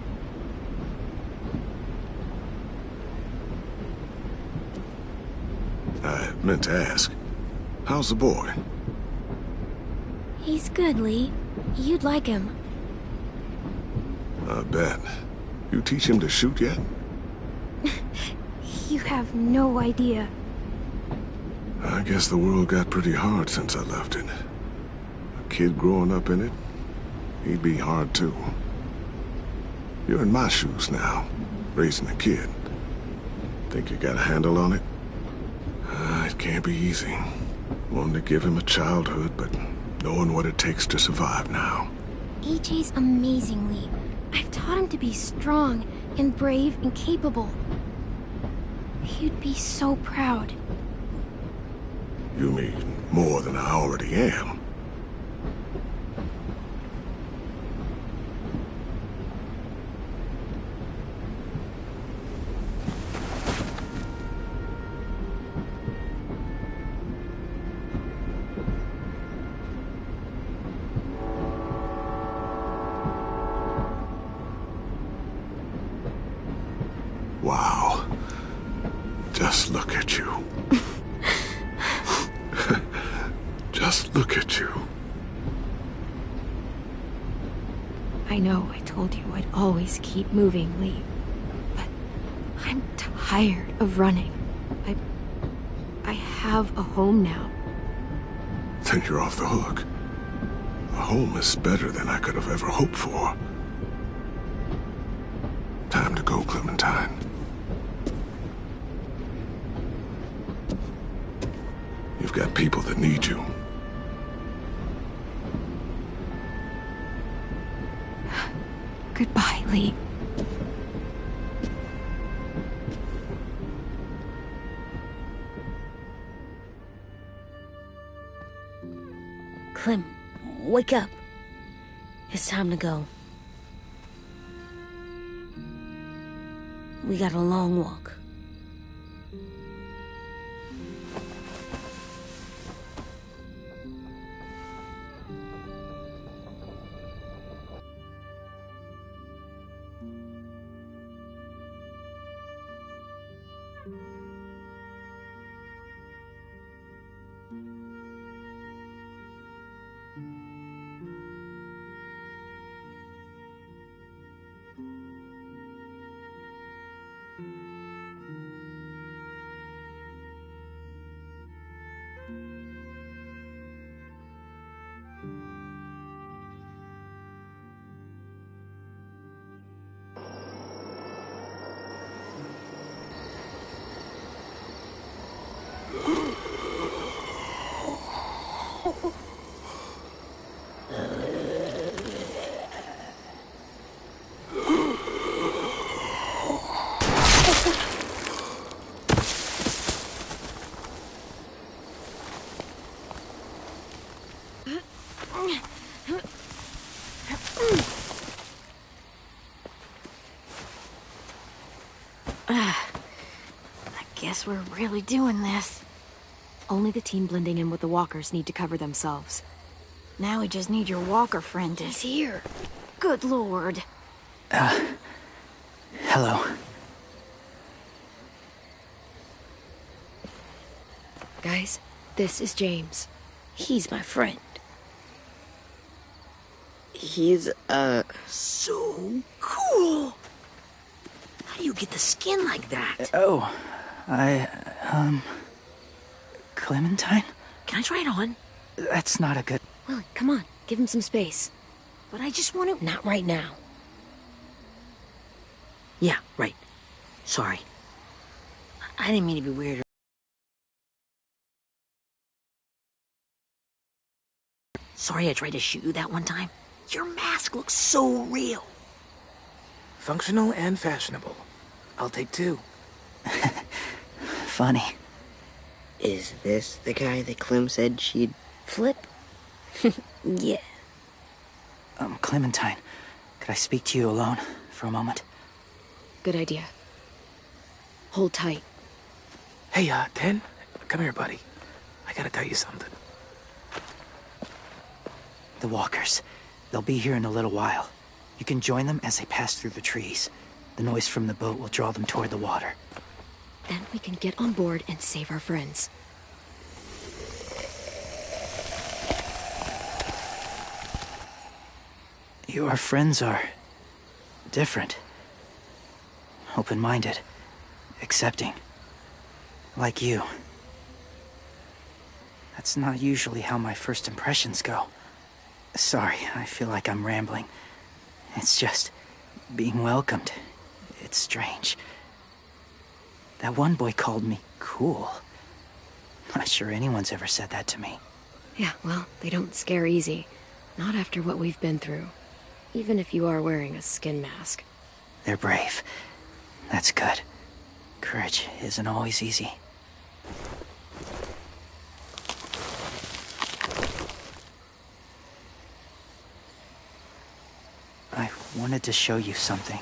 K: I meant to ask, how's the boy?
E: He's good, Lee. You'd like him.
K: I bet. You teach him to shoot yet?
E: You have no idea.
K: I guess the world got pretty hard since I left it. A kid growing up in it, he'd be hard too. You're in my shoes now, raising a kid. Think you got a handle on it? It can't be easy. Wanting to give him a childhood, but knowing what it takes to survive now.
E: AJ's amazing, Lee. I've taught him to be strong and brave and capable. He'd be so proud.
K: You mean more than I already am? Just look at you.
A: I know I told you I'd always keep moving, Lee. But I'm tired of running. I have a home now.
K: Then you're off the hook. A home is better than I could have ever hoped for. Time to go, Clementine. You've got people that need you.
A: Goodbye, Lee.
E: Clem, wake up. It's time to go. We got a long walk.
A: I guess we're really doing this. Only the team blending in with the walkers need to cover themselves.
J: Now we just need your walker friend to...
A: He's here.
J: Good lord.
I: Hello.
A: Guys, this is James.
E: He's my friend.
D: He's,
H: So cool! How do you get the skin like that?
I: Oh, Clementine?
H: Can I try it on?
I: That's not a good...
A: Willie, come on. Give him some space.
H: But I just want to...
E: Not right now.
H: Yeah, right. Sorry. I didn't mean to be weird. Sorry I tried to shoot you that one time. Your mask looks so real.
C: Functional and fashionable. I'll take two.
I: Funny.
D: is this the guy that Clem said she'd...
E: Flip? Yeah.
I: Clementine, could I speak to you alone for a moment?
A: Good idea. Hold tight.
C: Hey, Ten, come here, buddy. I gotta tell you something.
I: The walkers. They'll be here in a little while. You can join them as they pass through the trees. The noise from the boat will draw them toward the water.
A: Then we can get on board and save our friends.
I: Your friends are... different. Open-minded. Accepting. Like you. That's not usually how my first impressions go. Sorry, I feel like I'm rambling. It's just... being welcomed. It's strange. That one boy called me cool. Not sure anyone's ever said that to me.
A: Yeah, well, they don't scare easy. Not after what we've been through. Even if you are wearing a skin mask.
I: They're brave. That's good. Courage isn't always easy. I wanted to show you something.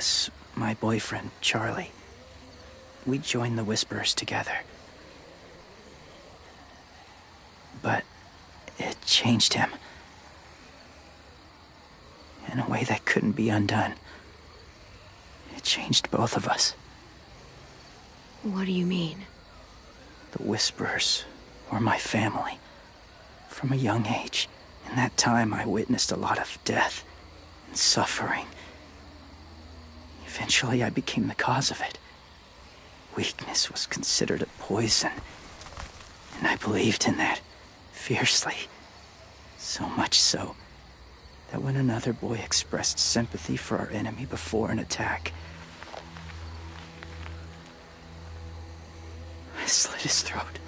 I: was my boyfriend, Charlie. We joined the Whisperers together. But it changed him. In a way that couldn't be undone. It changed both of us.
A: What do you mean?
I: The Whisperers were my family. From a young age. In that time, I witnessed a lot of death and suffering. Eventually, I became the cause of it. Weakness was considered a poison. And I believed in that fiercely. So much so that when another boy expressed sympathy for our enemy before an attack, I slit his throat.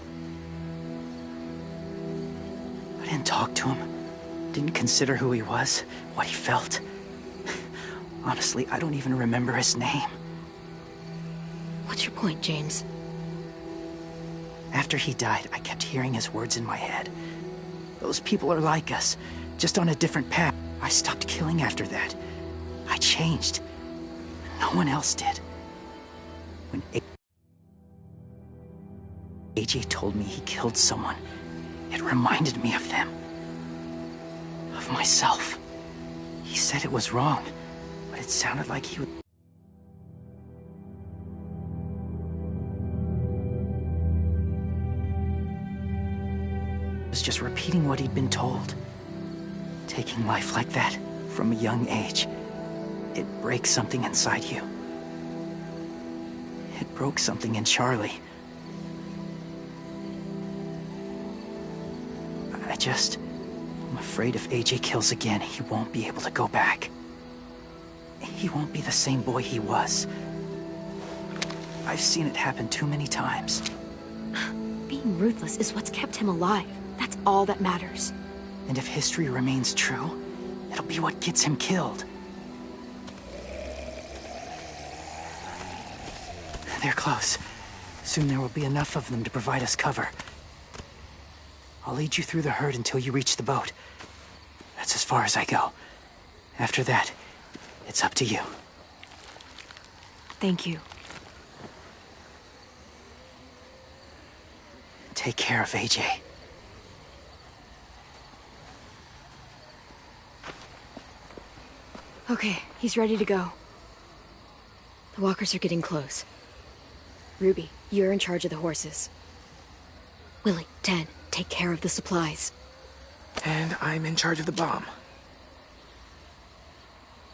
I: I didn't talk to him. Didn't consider who he was, what he felt. Honestly, I don't even remember his name.
A: What's your point, James?
I: After he died, I kept hearing his words in my head. Those people are like us, just on a different path. I stopped killing after that. I changed. No one else did. When AJ told me he killed someone, it reminded me of them. Of myself. He said it was wrong, but it sounded like he was just repeating what he'd been told. Taking life like that, from a young age, it breaks something inside you. It broke something in Charlie. I'm afraid if AJ kills again, he won't be able to go back. He won't be the same boy he was. I've seen it happen too many times.
A: Being ruthless is what's kept him alive. That's all that matters.
I: And if history remains true, it'll be what gets him killed. They're close. Soon there will be enough of them to provide us cover. I'll lead you through the herd until you reach the boat. That's as far as I go. After that, it's up to you.
A: Thank you.
I: Take care of AJ.
A: Okay, he's ready to go. The walkers are getting close. Ruby, you're in charge of the horses. Willie, Ted, take care of the supplies.
C: And I'm in charge of the bomb.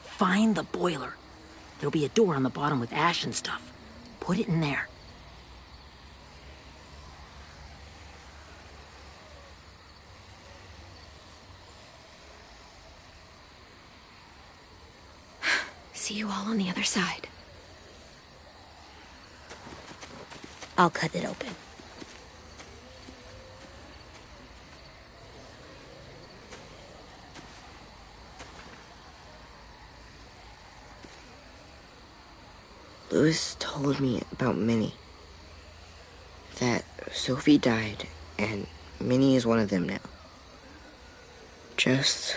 H: Find the boiler. There'll be a door on the bottom with ash and stuff. Put it in there.
A: See you all on the other side.
E: I'll cut it open.
D: Louis told me about Minnie. That Sophie died, and Minnie is one of them now. Just...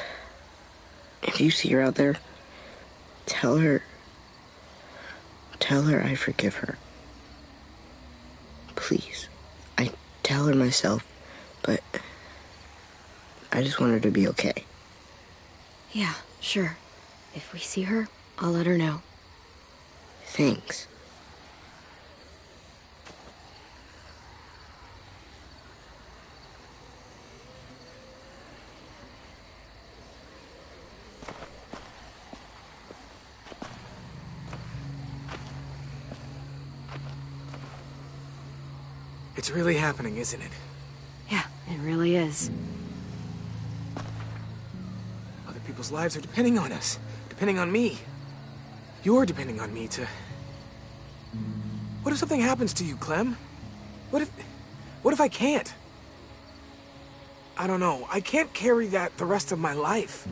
D: if you see her out there, tell her I forgive her. Please. I tell her myself, but I just want her to be okay.
A: Yeah, sure. If we see her, I'll let her know.
D: Thanks.
C: It's really happening, isn't it?
A: Yeah, it really is.
C: Other people's lives are depending on us. Depending on me. You're depending on me to... What if something happens to you, Clem? What if I can't? I don't know. I can't carry that the rest of my life.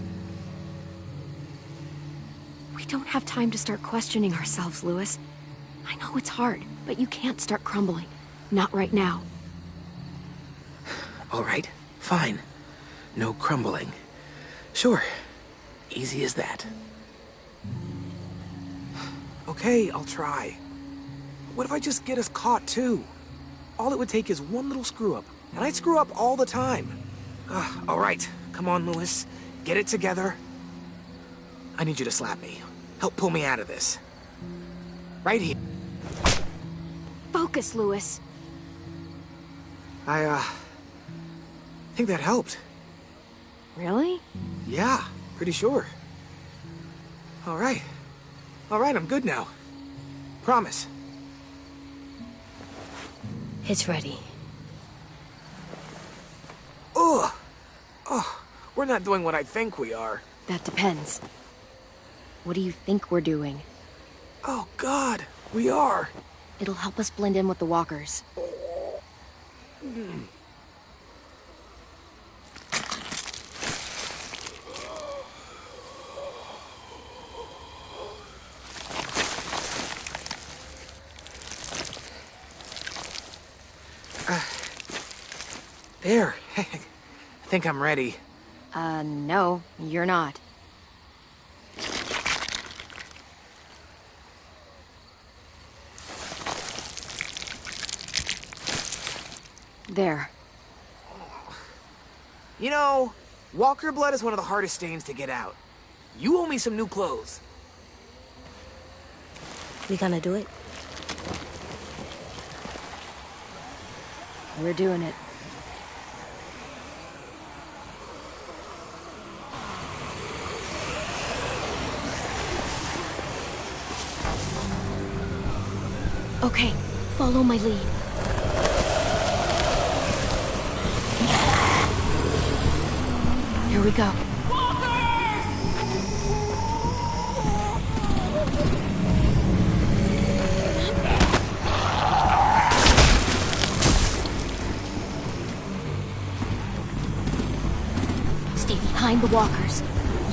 A: We don't have time to start questioning ourselves, Louis. I know it's hard, but you can't start crumbling. Not right now.
C: All right, fine. No crumbling. Sure. Easy as that. Okay, I'll try. What if I just get us caught, too? All it would take is one little screw-up, and I screw up all the time. All right, come on, Louis. Get it together. I need you to slap me. Help pull me out of this. Right here.
A: Focus, Lewis.
C: I think that helped.
A: Really?
C: Yeah, pretty sure. All right. All right, I'm good now. Promise.
E: It's ready.
C: Ugh! Oh, we're not doing what I think we are.
A: That depends. What do you think we're doing?
C: Oh, God, we are.
A: It'll help us blend in with the walkers.
C: There. I think I'm ready.
A: No, you're not. There.
C: You know, walker blood is one of the hardest stains to get out. You owe me some new clothes.
E: We gonna do it?
A: We're doing it. Okay, follow my lead. Here we go. Stay behind the walkers.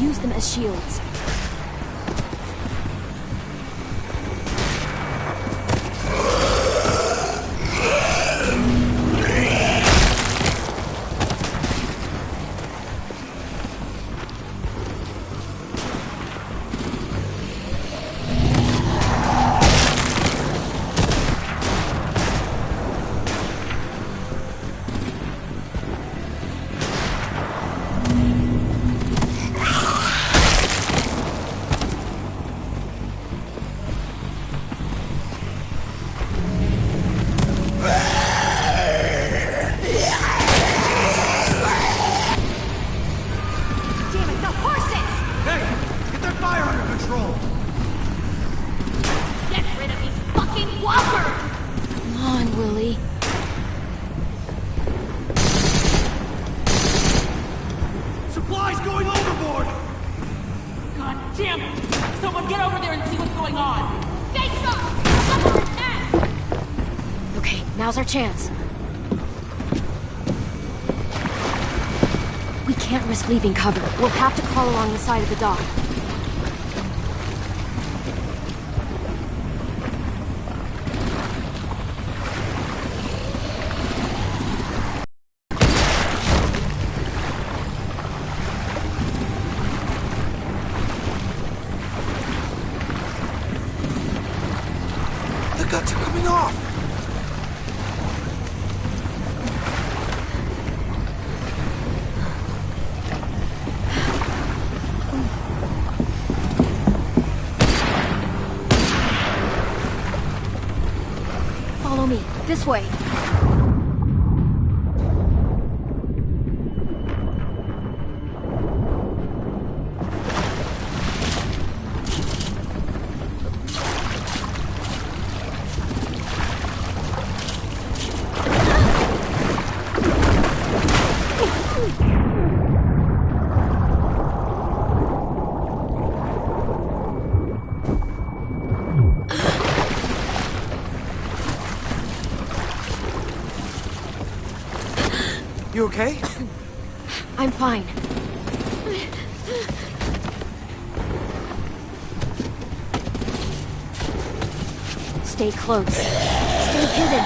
A: Use them as shields. Now's our chance. We can't risk leaving cover. We'll have to crawl along the side of the dock.
C: The guts are coming off!
A: This way.
C: You okay?
A: I'm fine. Stay close. Stay hidden.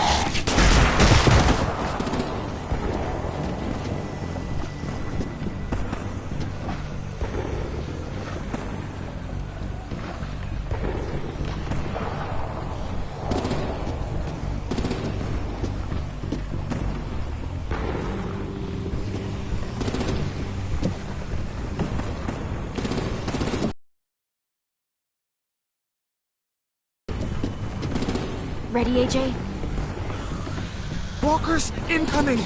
A: Ready, AJ?
C: Walkers incoming!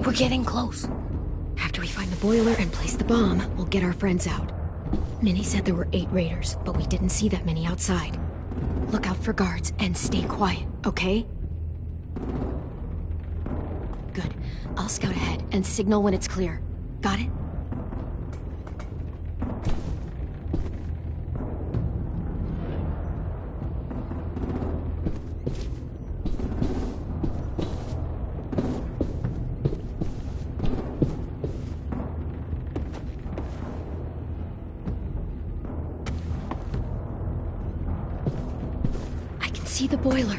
E: We're getting close.
A: After we find the boiler and place the bomb, we'll get our friends out. Minnie said there were 8 raiders, but we didn't see that many outside. Look out for guards and stay quiet, okay? Good. I'll scout ahead and signal when it's clear. Got it? See the boiler.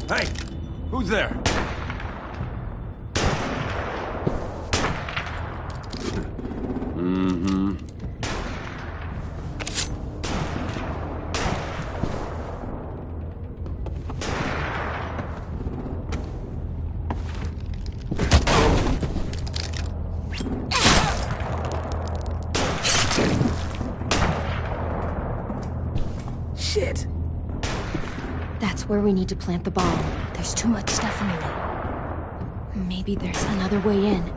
L: Hey! Who's there? Mm-hmm.
C: Shit!
A: That's where we need to plant the bomb.
E: There's too much stuff in the way.
A: Maybe there's another way in.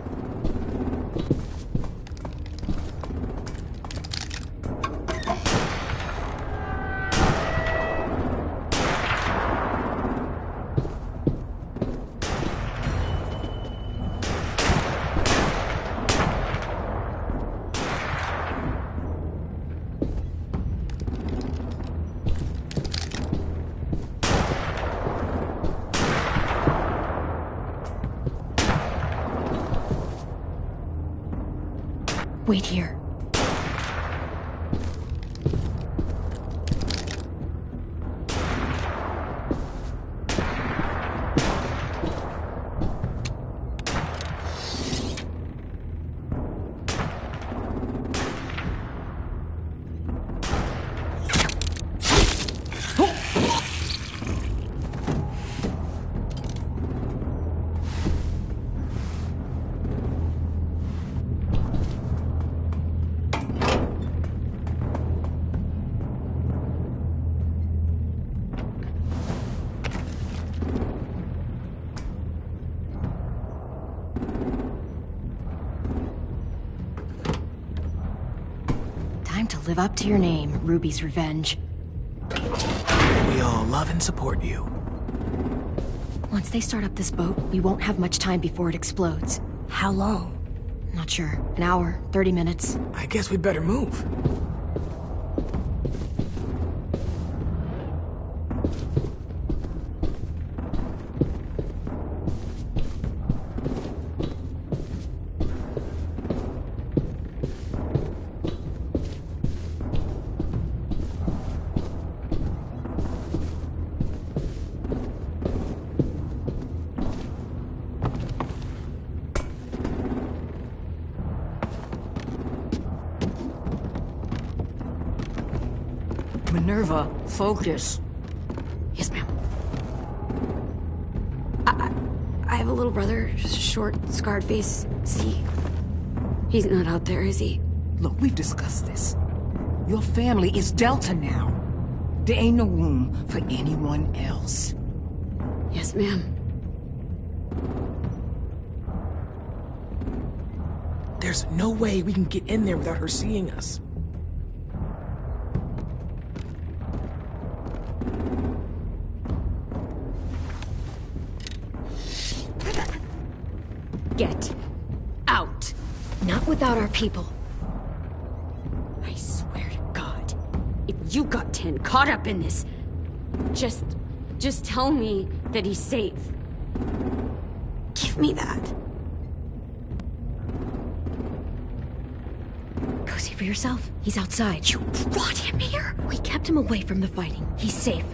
A: Wait here. Time to live up to your name, Ruby's Revenge.
C: We all love and support you.
A: Once they start up this boat, we won't have much time before it explodes.
E: How long?
A: Not sure. An hour, 30 minutes.
C: I guess we'd better move.
B: Minerva, focus.
A: Yes, ma'am. I have a little brother, short, scarred face. See? He's not out there, is he?
B: Look, we've discussed this. Your family is Delta now. There ain't no room for anyone else.
A: Yes, ma'am.
C: There's no way we can get in there without her seeing us.
A: Get out. Not without our people. I swear to God, if you got 10 caught up in this, just tell me that he's safe. Give me that. Go see for yourself. He's outside. You brought him here? We kept him away from the fighting. He's safe.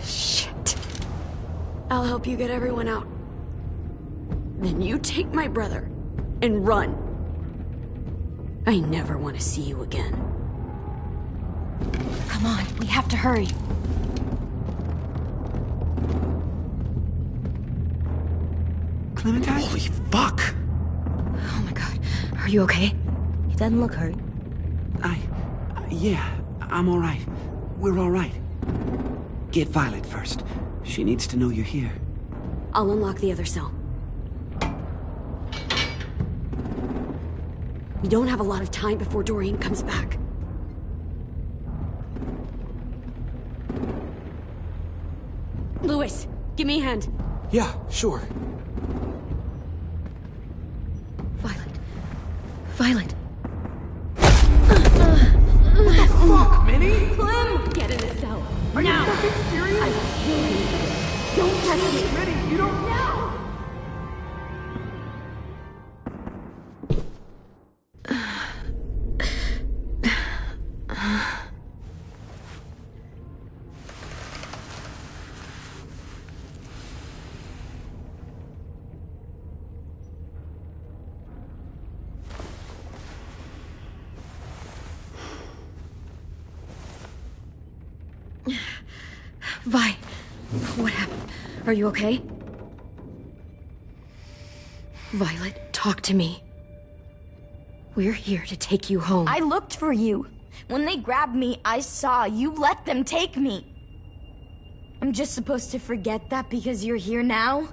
A: Shit. I'll help you get everyone out. Then you take my brother and run. I never want to see you again.
J: Come on, we have to hurry.
M: Clementine?
C: Holy fuck!
A: Oh my God. Are you okay?
E: He doesn't look hurt.
M: Yeah, I'm all right. We're all right. Get Violet first. She needs to know you're here.
A: I'll unlock the other cell. We don't have a lot of time before Dorian comes back. Lewis, give me a hand.
C: Yeah, sure.
A: Violet.
C: What the fuck, Minnie?
A: Clem! Get in the cell.
C: Are you fucking serious?
A: I will kill you. Don't touch me.
C: Minnie, you don't know.
A: Vi, what happened? Are you okay? Violet, talk to me. We're here to take you home.
J: I looked for you. When they grabbed me, I saw you let them take me. I'm just supposed to forget that because you're here now?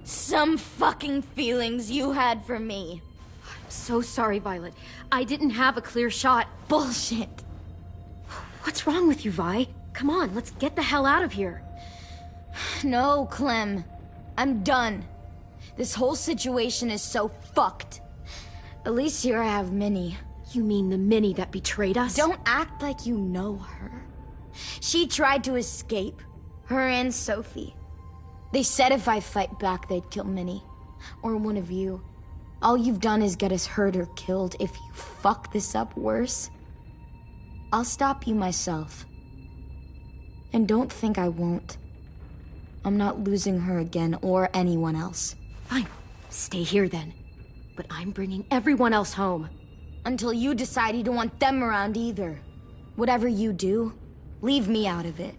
J: Some fucking feelings you had for me.
A: I'm so sorry, Violet. I didn't have a clear shot.
J: Bullshit.
A: What's wrong with you, Vi? Come on, let's get the hell out of here.
J: No, Clem. I'm done. This whole situation is so fucked. At least here I have Minnie.
A: You mean the Minnie that betrayed us?
J: Don't act like you know her. She tried to escape. Her and Sophie. They said if I fight back, they'd kill Minnie. Or one of you. All you've done is get us hurt or killed. If you fuck this up worse, I'll stop you myself. And don't think I won't. I'm not losing her again or anyone else.
A: Fine. Stay here then. But I'm bringing everyone else home.
J: Until you decide you don't want them around either. Whatever you do, leave me out of it.